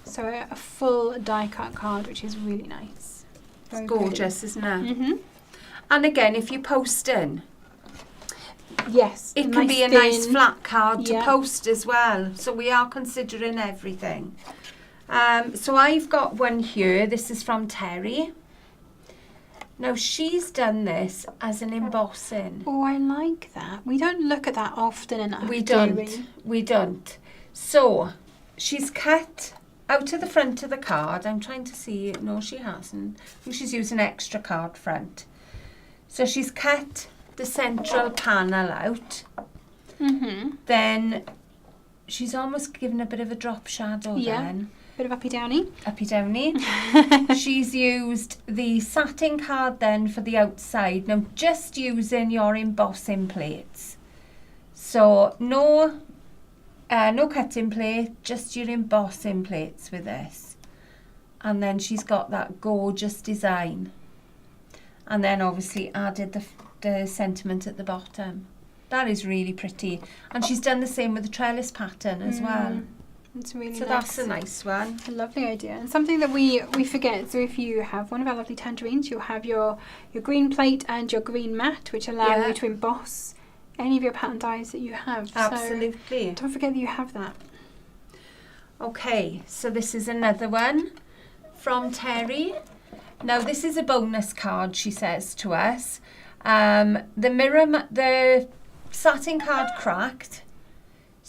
So a full die cut card, which is really nice. Very It's gorgeous, isn't it? Mm-hmm. And again, if you're posting, Yes. it can be a nice thin- flat card to Yeah. post as well. So we are considering everything. So I've got one here. This is from Terry. Now she's done this as an embossing. Oh, I like that. We don't look at that often enough. We do don't. we? We don't. So she's cut out to the front of the card. I'm trying to see. No, she hasn't. I think she's used an extra card front. So she's cut the central panel out. Mm-hmm. Then she's almost given a bit of a drop shadow then. Bit of uppy downy. Uppy downy. She's used the satin card then for the outside. Now just using your embossing plates. So no cutting plate, just your embossing plates with this. And then she's got that gorgeous design. And then obviously added the sentiment at the bottom. That is really pretty. And she's done the same with the trellis pattern as well. It's really So nice. that's a nice one. A lovely idea, and something that we forget. So if you have one of our lovely tangerines, you'll have your green plate and your green mat, which allow you to emboss any of your pattern dies that you have. Absolutely. So don't forget that you have that. Okay, so this is another one from Terry. Now this is a bonus card, she says to us. The satin card cracked.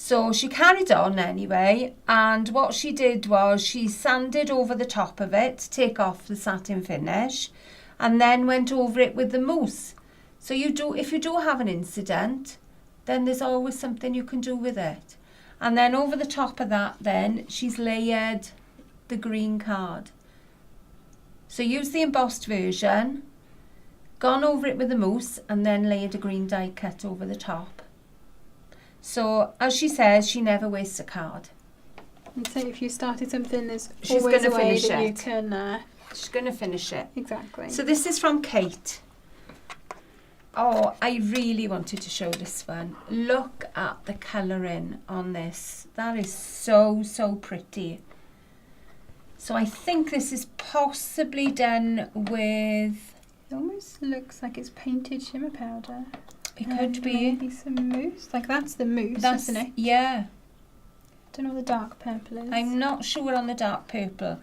So she carried on anyway, and what she did was she sanded over the top of it to take off the satin finish, and then went over it with the mousse. So if you do have an incident, then there's always something you can do with it. And then over the top of that then, she's layered the green card. So use the embossed version, gone over it with the mousse, and then layered a green die cut over the top. So, as she says, she never wastes a card. And so if you started something, there's She's always gonna a way finish that you it. can... She's going to finish it. exactly. So this is from Kate. Oh, I really wanted to show this one. Look at the colouring on this. That is so, so pretty. So I think this is possibly done with... It almost looks like it's painted shimmer powder. It could be. Maybe some mousse. Like that's the mousse, That's, isn't it? yeah. Don't know what the dark purple is. I'm not sure on the dark purple.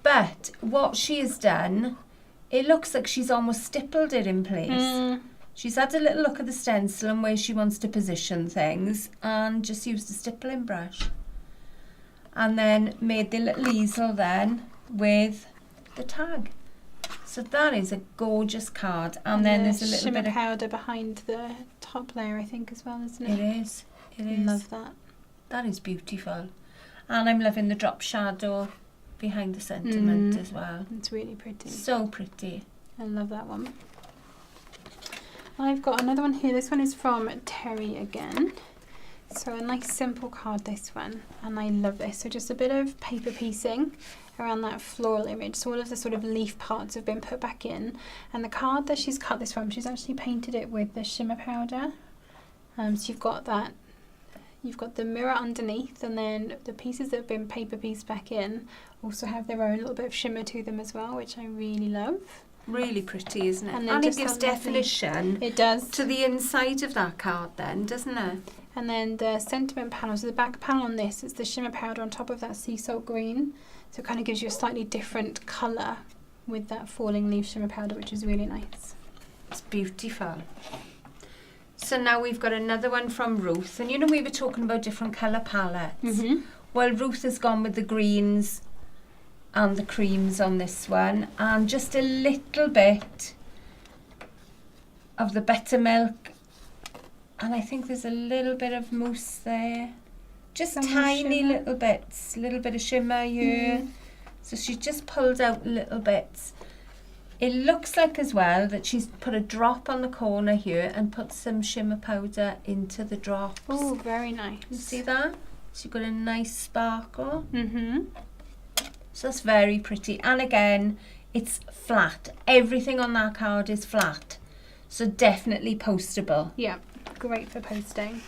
But what she has done, it looks like she's almost stippled it in place. She's had a little look at the stencil and where she wants to position things, and just used a stippling brush. And then made the little easel then with the tag. So that is a gorgeous card. And then there's a little shimmer bit of... powder behind the top layer, I think, as well, isn't it? It is. It is. Love that. That is beautiful. And I'm loving the drop shadow behind the sentiment as well. It's really pretty. So pretty. I love that one. I've got another one here. This one is from Terry again. So a nice simple card, this one, and I love this. So just a bit of paper piecing around that floral image. So all of the sort of leaf parts have been put back in, and the card that she's cut this from, she's actually painted it with the shimmer powder. So you've got that, you've got the mirror underneath, and then the pieces that have been paper pieced back in also have their own little bit of shimmer to them as well, which I really love. Really pretty, isn't it? And And, then it just gives that lovely- definition It does. to the inside of that card then, doesn't it? And then the sentiment panel, so the back panel on this is the shimmer powder on top of that sea salt green. So it kind of gives you a slightly different colour with that falling leaf shimmer powder, which is really nice. It's beautiful. So now we've got another one from Ruth. And you know we were talking about different colour palettes. Mm-hmm. Well, Ruth has gone with the greens and the creams on this one. And just a little bit of the buttermilk. And I think there's a little bit of mousse there. Just Some tiny shimmer. little bits. A little bit of shimmer here. So she just pulled out little bits. It looks like as well that she's put a drop on the corner here and put some shimmer powder into the drops. Oh, very nice. You see that? So you've got a nice sparkle. Mm-hmm. So that's very pretty. And again, it's flat. Everything on that card is flat. So definitely postable. Yeah, great for posting.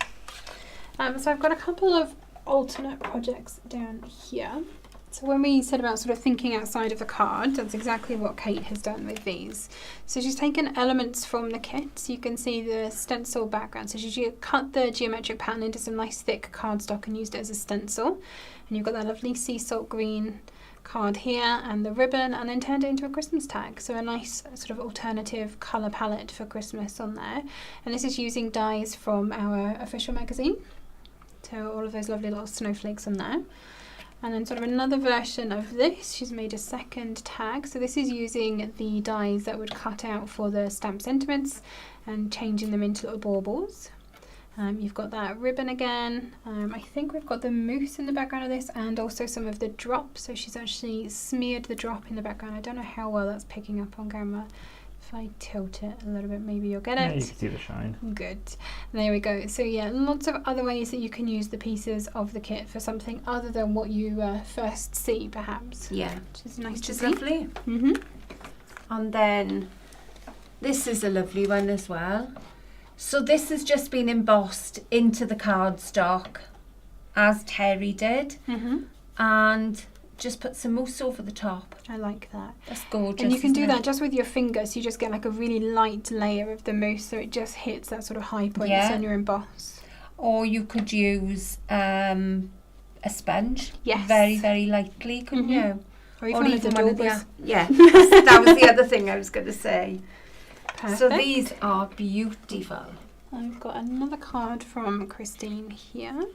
So I've got a couple of alternate projects down here. So when we said about sort of thinking outside of the card, that's exactly what Kate has done with these. So she's taken elements from the kit. So you can see the stencil background. So she's cut the geometric pattern into some nice thick cardstock and used it as a stencil. And you've got that lovely sea salt green card here and the ribbon, and then turned it into a Christmas tag. So a nice sort of alternative colour palette for Christmas on there. And this is using dies from our official magazine. So all of those lovely little snowflakes on there. And then sort of another version of this, she's made a second tag. So this is using the dies that would cut out for the stamp sentiments and changing them into little baubles. You've got that ribbon again. I think we've got the mousse in the background of this, and also some of the drops. So she's actually smeared the drop in the background. I don't know how well that's picking up on camera. If I tilt it a little bit, maybe you'll get Yeah, it. you can see the shine. Good. There we go. So yeah, lots of other ways that you can use the pieces of the kit for something other than what you first see, perhaps. Yeah. Which is nice Which to is see. lovely. Mm-hmm. And then this is a lovely one as well. So this has just been embossed into the cardstock as Terry did, Mm-hmm. and just put some mousse over the top. I like that. That's gorgeous. And you can do isn't that it? just with your fingers. You just get like a really light layer of the mousse, so it just hits that sort of high points Yeah. on your emboss. Or you could use a sponge. Yes. Very, very lightly, couldn't Mhm. you? Or even one of the daubers. Yeah, that was the other thing I was going to say. Perfect. So these are beautiful. I've got another card from Christine here.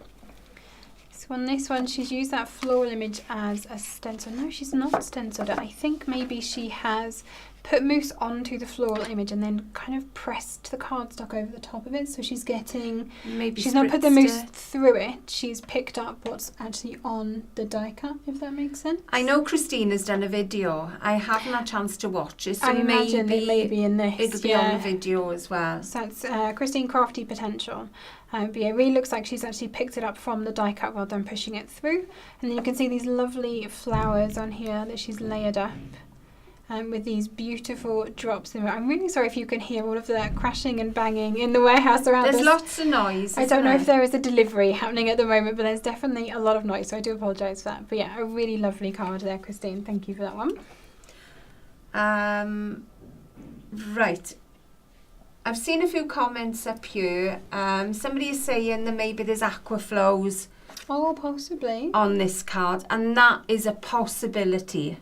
So on this one, she's used that floral image as a stencil. No, she's not stenciled it. I think maybe she has put mousse onto the floral image and then kind of pressed the cardstock over the top of it. So she's getting, Maybe she's not put the spritzed mousse it. through it. She's picked up what's actually on the die cut, if that makes sense. I know Christine has done a video. I haven't had a chance to watch it, so I imagine maybe it may be in this. it'll be on the video as well. So it's Christine Crafty Potential. But yeah, it really looks like she's actually picked it up from the die cut rather than pushing it through. And then you can see these lovely flowers on here that she's layered up with these beautiful drops in it. I'm really sorry if you can hear all of the crashing and banging in the warehouse around us. There's lots of noise. I don't know if there is a delivery happening at the moment, but there's definitely a lot of noise, so I do apologise for that. But yeah, a really lovely card there, Christine. Thank you for that one. Right. I've seen a few comments up here. Somebody is saying that maybe there's aqua flows Oh, possibly. on this card, and that is a possibility.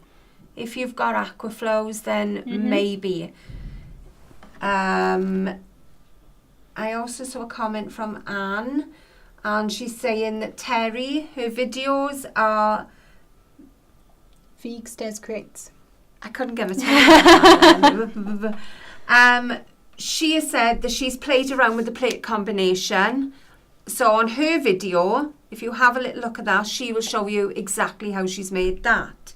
If you've got aqua flows, then maybe. I also saw a comment from Anne, and she's saying that Terry, her videos are... Veeg Stairs Creates. I couldn't give it to her. She has said that she's played around with the plate combination. So on her video, if you have a little look at that, she will show you exactly how she's made that.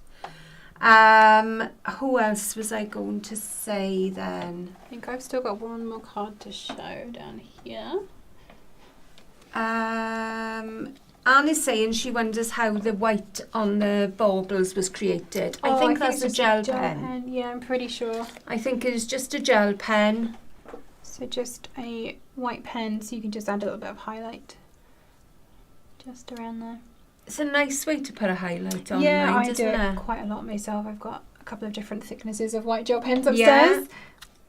Who else was I going to say then? I think I've still got one more card to show down here. Anne is saying she wonders how the white on the baubles was created. I think that's it's a just gel pen. Yeah, I'm pretty sure. I think it's just a gel pen. So just a white pen, so you can just add a little bit of highlight just around there. It's a nice way to put a highlight on Yeah, mine, I do isn't it it? quite a lot myself. I've got a couple of different thicknesses of white gel pens upstairs,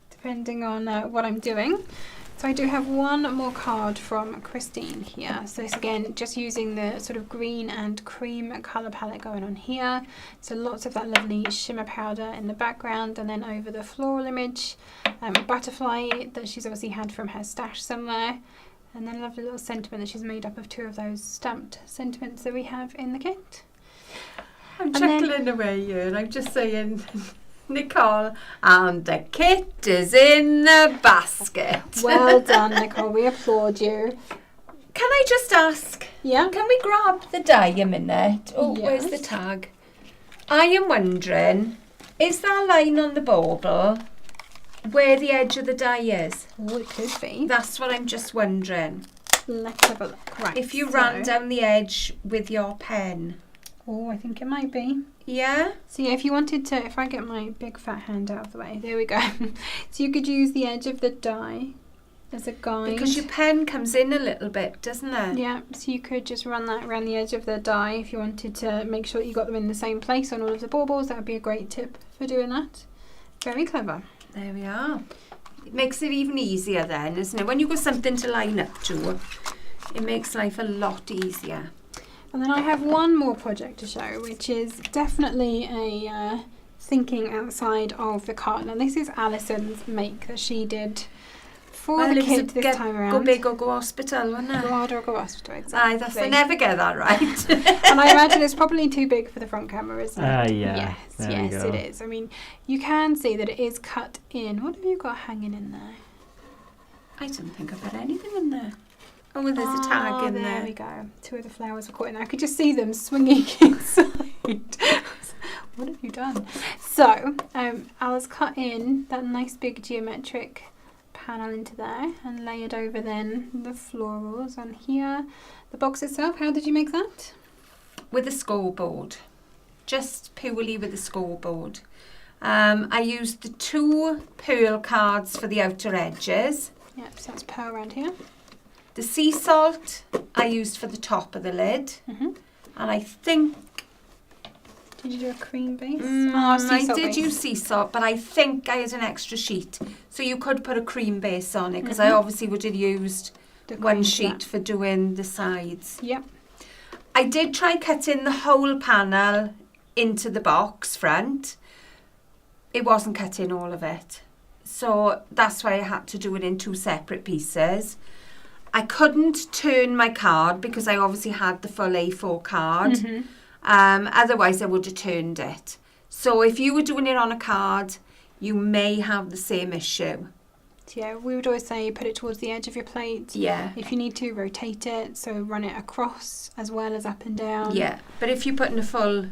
depending on what I'm doing. So I do have one more card from Christine here. So this again, just using the sort of green and cream colour palette going on here. So lots of that lovely shimmer powder in the background, and then over the floral image, a butterfly that she's obviously had from her stash somewhere. And then a lovely little sentiment that she's made up of 2 of those stamped sentiments that we have in the kit. I'm chuckling away here and I'm just saying, Nicole, and the kit is in the basket. Well done, Nicole. We applaud you. Can I just ask, Yeah. can we grab the die a minute? Oh, Yes. where's the tag? I am wondering, is that line on the bauble where the edge of the die is? Oh, it could be. That's what I'm just wondering. Let's have a look. Right. If you so- ran down the edge with your pen. Oh, I think it might be. Yeah? So yeah, if you wanted to, if I get my big fat hand out of the way, there we go. So you could use the edge of the die as a guide. Because your pen comes in a little bit, doesn't it? Yeah, so you could just run that around the edge of the die if you wanted to make sure that you got them in the same place on all of the baubles. That would be a great tip for doing that. Very clever. There we are. It makes it even easier then, isn't it? When you've got something to line up to, it makes life a lot easier. And then I have one more project to show, which is definitely a thinking outside of the carton. And this is Alison's make that she did for the kit this time around. Go big or go hospital, wasn't it? Go hard or go hospital, Aye, exactly. that's I never get that right. And I imagine it's probably too big for the front camera, isn't it? Yeah. Yes, There we yes, go. it is. I mean, you can see that it is cut in. What have you got hanging in there? I don't think I've got anything in there. Oh, well, there's a tag in there. there. There we go. 2 of the flowers were caught in there. I could just see them swinging inside. What have you done? So, Alice cut in that nice big geometric panel into there and layered over then the florals on here. The box itself, how did you make that? With a scoreboard. Just purely with a scoreboard. I used the 2 pearl cards for the outer edges. Yep, so that's pearl around here. The sea salt I used for the top of the lid. Mm-hmm. And I think Did you do a cream base? I sea salt did base. use sea salt, but I think I had an extra sheet. So you could put a cream base on it, because I obviously would have used The one cream sheet for for doing the sides. that. Yep. I did try cutting the whole panel into the box front. It wasn't cutting all of it. So that's why I had to do it in 2 separate pieces. I couldn't turn my card because I obviously had the full A4 card. Mm-hmm. Otherwise I would have turned it. So if you were doing it on a card, you may have the same issue. So yeah, we would always say put it towards the edge of your plate. Yeah. If you need to, rotate it. So run it across as well as up and down. Yeah. But if you put in a full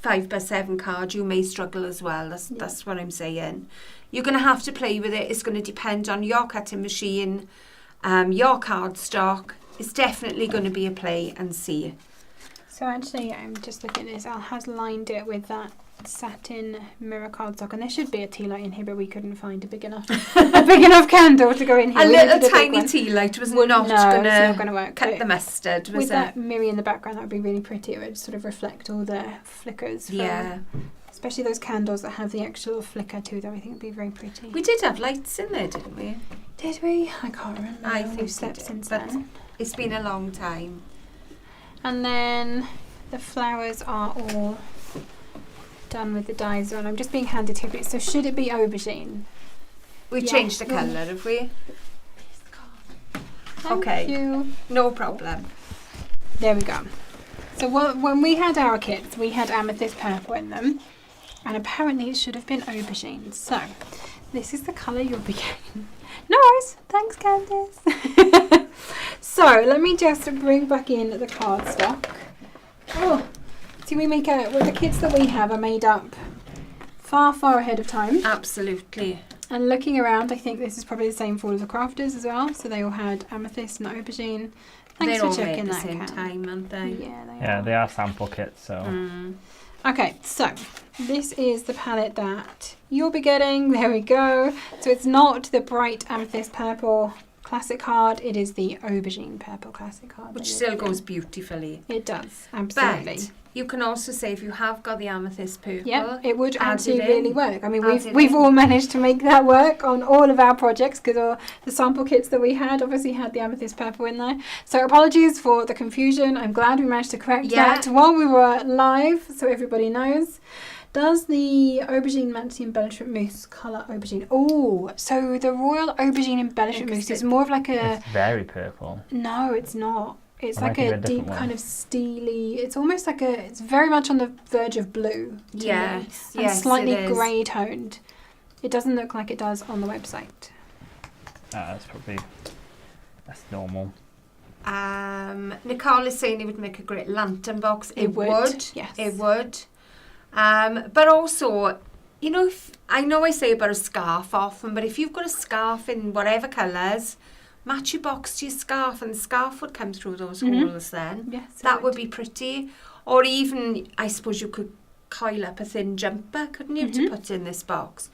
5x7 card, you may struggle as well. That's what I'm saying. You're going to have to play with it. It's going to depend on your cutting machine, your cardstock. It's definitely going to be a play and see. So actually, I'm just looking at this. Al has lined it with that satin mirror cardstock, and there should be a tea light in here, but we couldn't find a big enough candle to go in here. A We little needed a big tiny one. tea light was Well, not no, it's going not to gonna work. cut But the mustard, was with it? that mirror in the background, that would be really pretty. It would sort of reflect all the flickers. From, Yeah. Especially those candles that have the actual flicker to them. I think it'd be very pretty. We did have lights in there, didn't we? Did we? I can't remember. I think We've we slept did, since but- then. It's been a long time. And then the flowers are all done with the dies on. I'm just being handed here, but so should it be aubergine? We Yeah. changed the colour, have we? Thank Okay. you. No problem. There we go. So when we had our kits, we had amethyst purple in them, and apparently it should have been aubergine. So this is the colour you'll be getting. No worries. Thanks, Candice. So let me just bring back in the cardstock. Oh, see, with the kits that we have are made up far ahead of time. Absolutely. And looking around, I think this is probably the same for all of the crafters as well. So they all had amethyst and aubergine. Thanks They're for all checking made at that, the same Kat. time, aren't they? Yeah, They are sample kits, so. Okay, so this is the palette that you'll be getting. There we go. So it's not the bright amethyst purple classic card. It is the aubergine purple classic card. Which still goes beautifully. It does, absolutely. But you can also say if you have got the amethyst purple, Yeah, it would add actually it really in. work. I mean, Add it we've in. all managed to make that work on all of our projects because the sample kits that we had obviously had the amethyst purple in there. So apologies for the confusion. I'm glad we managed to correct that while we were live, so everybody knows. Does the aubergine match the embellishment mousse colour aubergine? Oh, so the royal aubergine embellishment mousse is more of like a... It's very purple. No, it's not. It's I'm like thinking a of a different deep one. kind of steely. It's almost like a. It's very much on the verge of blue. To me, Yes, and yes, slightly it is. grey toned. It doesn't look like it does on the website. That's normal. Nicole is saying it would make a great lantern box. It would. Yes. It would. But also, you know, I know I say about a scarf often, but if you've got a scarf in whatever colours, match your box to your scarf, and the scarf would come through those holes then. Yes. That would be pretty. Or even, I suppose you could coil up a thin jumper, couldn't you, to put in this box.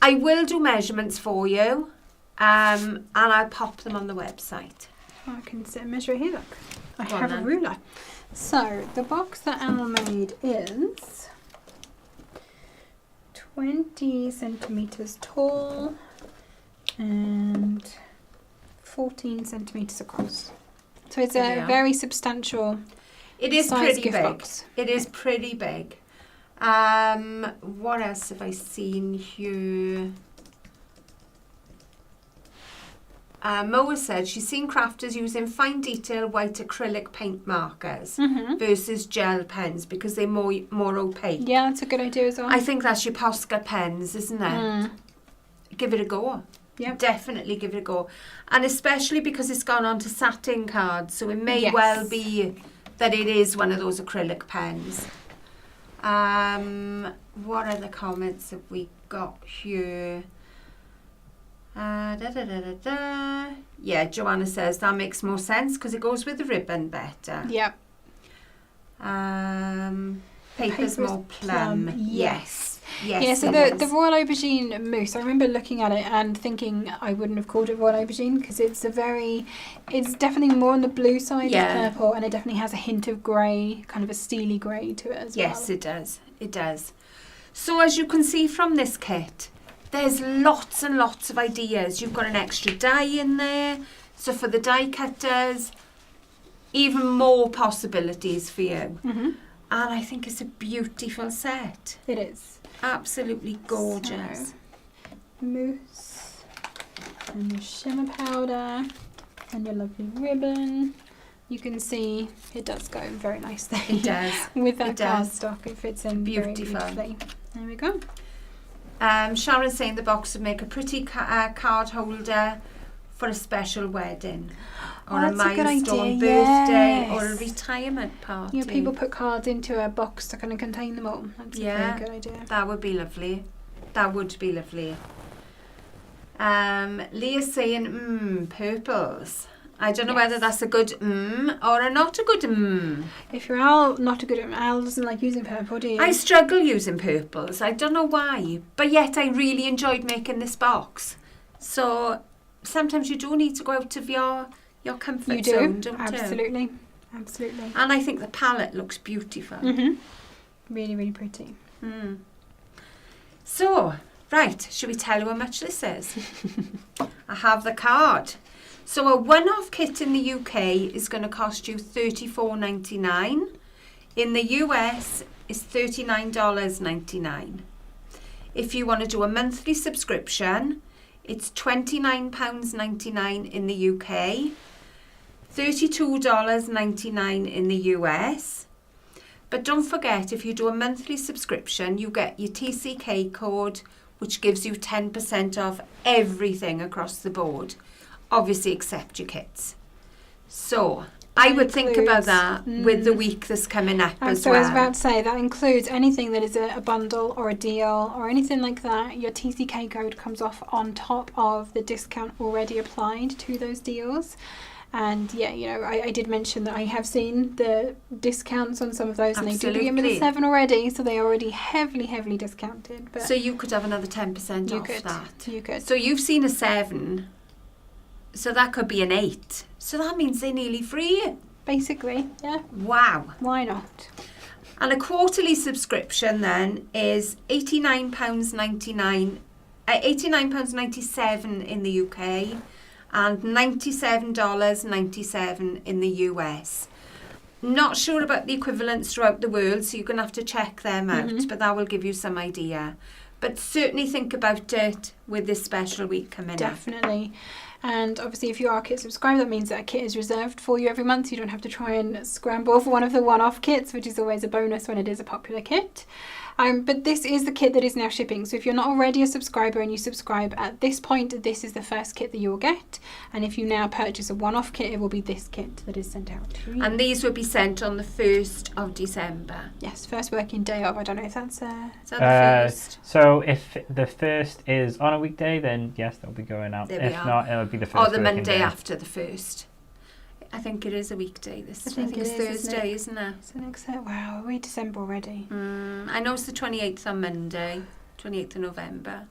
I will do measurements for you, and I'll pop them on the website. I can measure it here. Look, I Go on have a then. ruler. So the box that Al made is 20 centimeters tall and 14 centimeters across. So it's There we a are. very substantial. It is size pretty gift big. box. It is pretty big. What else have I seen here? Moa said she's seen crafters using fine detail white acrylic paint markers versus gel pens because they're more opaque. Yeah, that's a good idea as well. I think that's your Posca pens, isn't it? Give it a go. Yep. Definitely give it a go. And especially because it's gone on to satin cards, so it may Yes. well be that it is one of those acrylic pens. What other comments have we got here? Yeah, Joanna says that makes more sense because it goes with the ribbon better. Yep. Paper's more plum. Yes. Yes. Yeah, so it the is. royal aubergine mousse, I remember looking at it and thinking I wouldn't have called it royal aubergine because it's definitely more on the blue side of purple, and it definitely has a hint of grey, kind of a steely grey to it as well. Yes, it does. It does. So as you can see from this kit, there's lots and lots of ideas. You've got an extra die in there. So for the die cutters, even more possibilities for you. And I think it's a beautiful set. It is. Absolutely gorgeous. So, mousse and your shimmer powder and your lovely ribbon. You can see it does go very nicely. It does. With that It does. cardstock, it fits in very Beautiful. beautifully. There we go. Sharon's saying the box would make a pretty card holder for a special wedding. Or a that's a good milestone idea, birthday or a yes. retirement party. You know, people put cards into a box to kind of contain them all. That's a very good idea. That would be lovely. That would be lovely. Leah's saying, purples. I don't know whether that's a good or a not a good If you're Al, not a good Al doesn't like using purple, do you? I struggle using purples. I don't know why. But yet I really enjoyed making this box. So sometimes you do need to go out of your comfort You do, zone, don't you? absolutely. Absolutely. And I think the palette looks beautiful. Really, really pretty. So, right, should we tell you how much this is? I have the card. So a one-off kit in the UK is going to cost you $34.99. In the US, it's $39.99. If you want to do a monthly subscription, it's £29.99 in the UK, $32.99 in the US. But don't forget, if you do a monthly subscription, you get your TCK code, which gives you 10% off everything across the board. Obviously, except your kits. So, I would think about includes- that with the week that's coming up as so well. I was about to say, that includes anything that is a bundle or a deal or anything like that. Your TCK code comes off on top of the discount already applied to those deals. And yeah, you know, I did mention that I have seen the discounts on some of those, and they do begin with a Absolutely. 7 already, so they're already heavily discounted. But So you could have another 10% you off could, that. you could. So you've seen a 7, so that could be an 8. So that means they're nearly free. Basically, yeah, Wow. why not? And a quarterly subscription then is £89.99, £89.97 in the UK and $97.97 in the US. Not sure about the equivalents throughout the world, so you're going to have to check them out, but that will give you some idea. But certainly think about it with this special week coming up. Definitely. And obviously, if you are a kit subscriber, that means that a kit is reserved for you every month. You don't have to try and scramble for one of the one-off kits, which is always a bonus when it is a popular kit. But this is the kit that is now shipping. So if you're not already a subscriber and you subscribe at this point, this is the first kit that you will get. And if you now purchase a one-off kit, it will be this kit that is sent out to you. And these will be sent on the 1st of December. Yes, first working day of. I don't know if that's... Is that the first? So if the first is on a weekday, then yes, they'll be going out. There we If are. not, it'll be the first. Or the working Monday day. after the 1st. I think it is a weekday. I think it it's is, isn't Thursday, isn't it? So next set. Wow, are we December already? I know it's the 28th on Monday, 28th of November.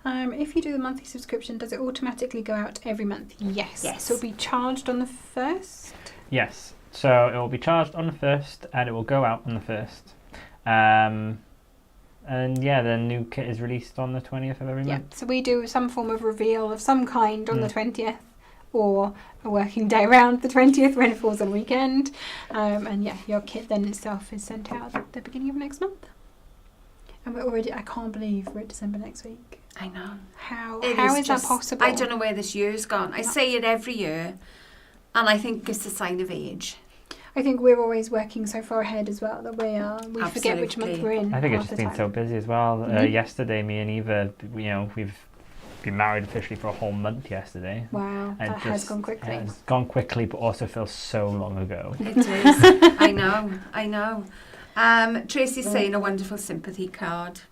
If you do the monthly subscription, does it automatically go out every month? Yes. Yes. So it'll be charged on the 1st? Yes. So it will be charged on the 1st, and it will go out on the 1st. And yeah, the new kit is released on the 20th of every Yeah. month. So we do some form of reveal of some kind on the 20th, or a working day around the 20th when it falls on a weekend. And yeah, your kit then itself is sent out at the beginning of next month. And we're already, I can't believe we're at December next week. I know. How It is that just- possible? I don't know where this year's gone. I say it every year, and I think it's a sign of age. I think we're always working so far ahead as well that we forget which month Absolutely. we're in. I think it's half just the been time. so busy as well. Mhm. Yesterday, me and Eva, we've been married officially for a whole month yesterday. Wow, And that has just- gone quickly. It's gone quickly, but also feels so long ago. It is. I know. Tracy's saying a wonderful sympathy card.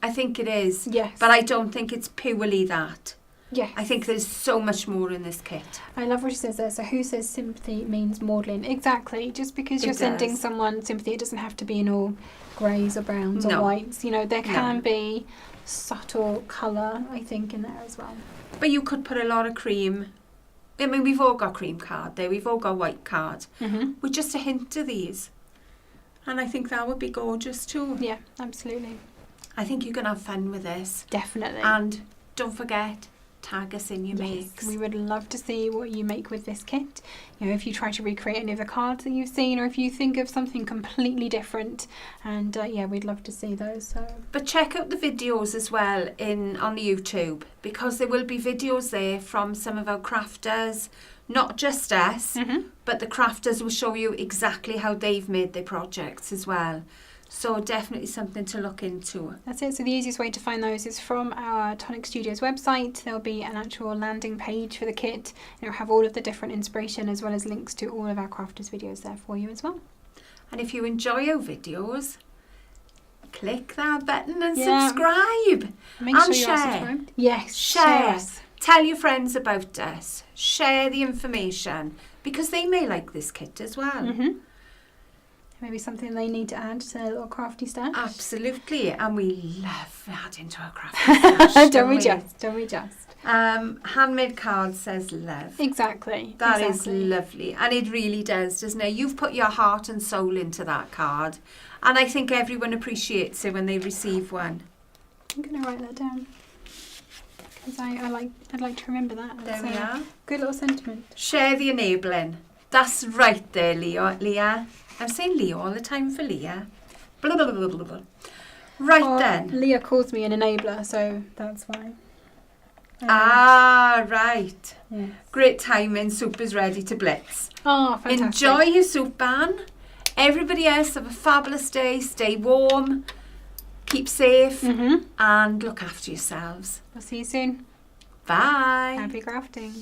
I think it is. Yes. But I don't think it's purely that. Yes. I think there's so much more in this kit. I love what she says there. So who says sympathy means maudlin? Exactly. Just because you're It sending does. someone sympathy, it doesn't have to be in all greys or browns or No. whites. You know, there can No. be subtle colour, I think, in there as well. But you could put a lot of cream. I mean, we've all got cream card there. We've all got white card. Mm-hmm. With just a hint of these. And I think that would be gorgeous too. Yeah, absolutely. I think you can have fun with this. Definitely. And don't forget, tag us in your Yes, makes. we would love to see what you make with this kit. You know, if you try to recreate any of the cards that you've seen, or if you think of something completely different, and yeah, we'd love to see those. So But check out the videos as well on the YouTube, because there will be videos there from some of our crafters, not just us, but the crafters will show you exactly how they've made their projects as well. So definitely something to look into. that's it. So the easiest way to find those is from our Tonic Studios website. There'll be an actual landing page for the kit, and it'll have all of the different inspiration as well as links to all of our crafters videos there for you as well. And if you enjoy our videos, click that button and Yeah. subscribe. Make And sure you're share. subscribed. Yes, Share. us. Tell your friends about us. Share the information, because they may like this kit as well. Mm-hmm. Maybe something they need to add to their little crafty stash. Absolutely, and we love adding to our craft stash. Don't we just? Don't we just? Handmade card says love. Exactly. That is exactly. lovely, and it really does, doesn't it? You've put your heart and soul into that card, and I think everyone appreciates it when they receive one. I'm going to write that down because I'd like to remember that. There It's we a are. Good little sentiment. Share the enabling. That's right there, Leah. I'm saying Leo all the time for Leah. Blah, blah, blah, blah, blah. Right Oh, then. Leah calls me an enabler, so that's why. Right. Yes. Great timing. Soup is ready to blitz. Oh, fantastic. Enjoy your soup, Anne. Everybody else have a fabulous day. Stay warm. Keep safe. Mm-hmm. And look after yourselves. I'll see you soon. Bye. Happy crafting.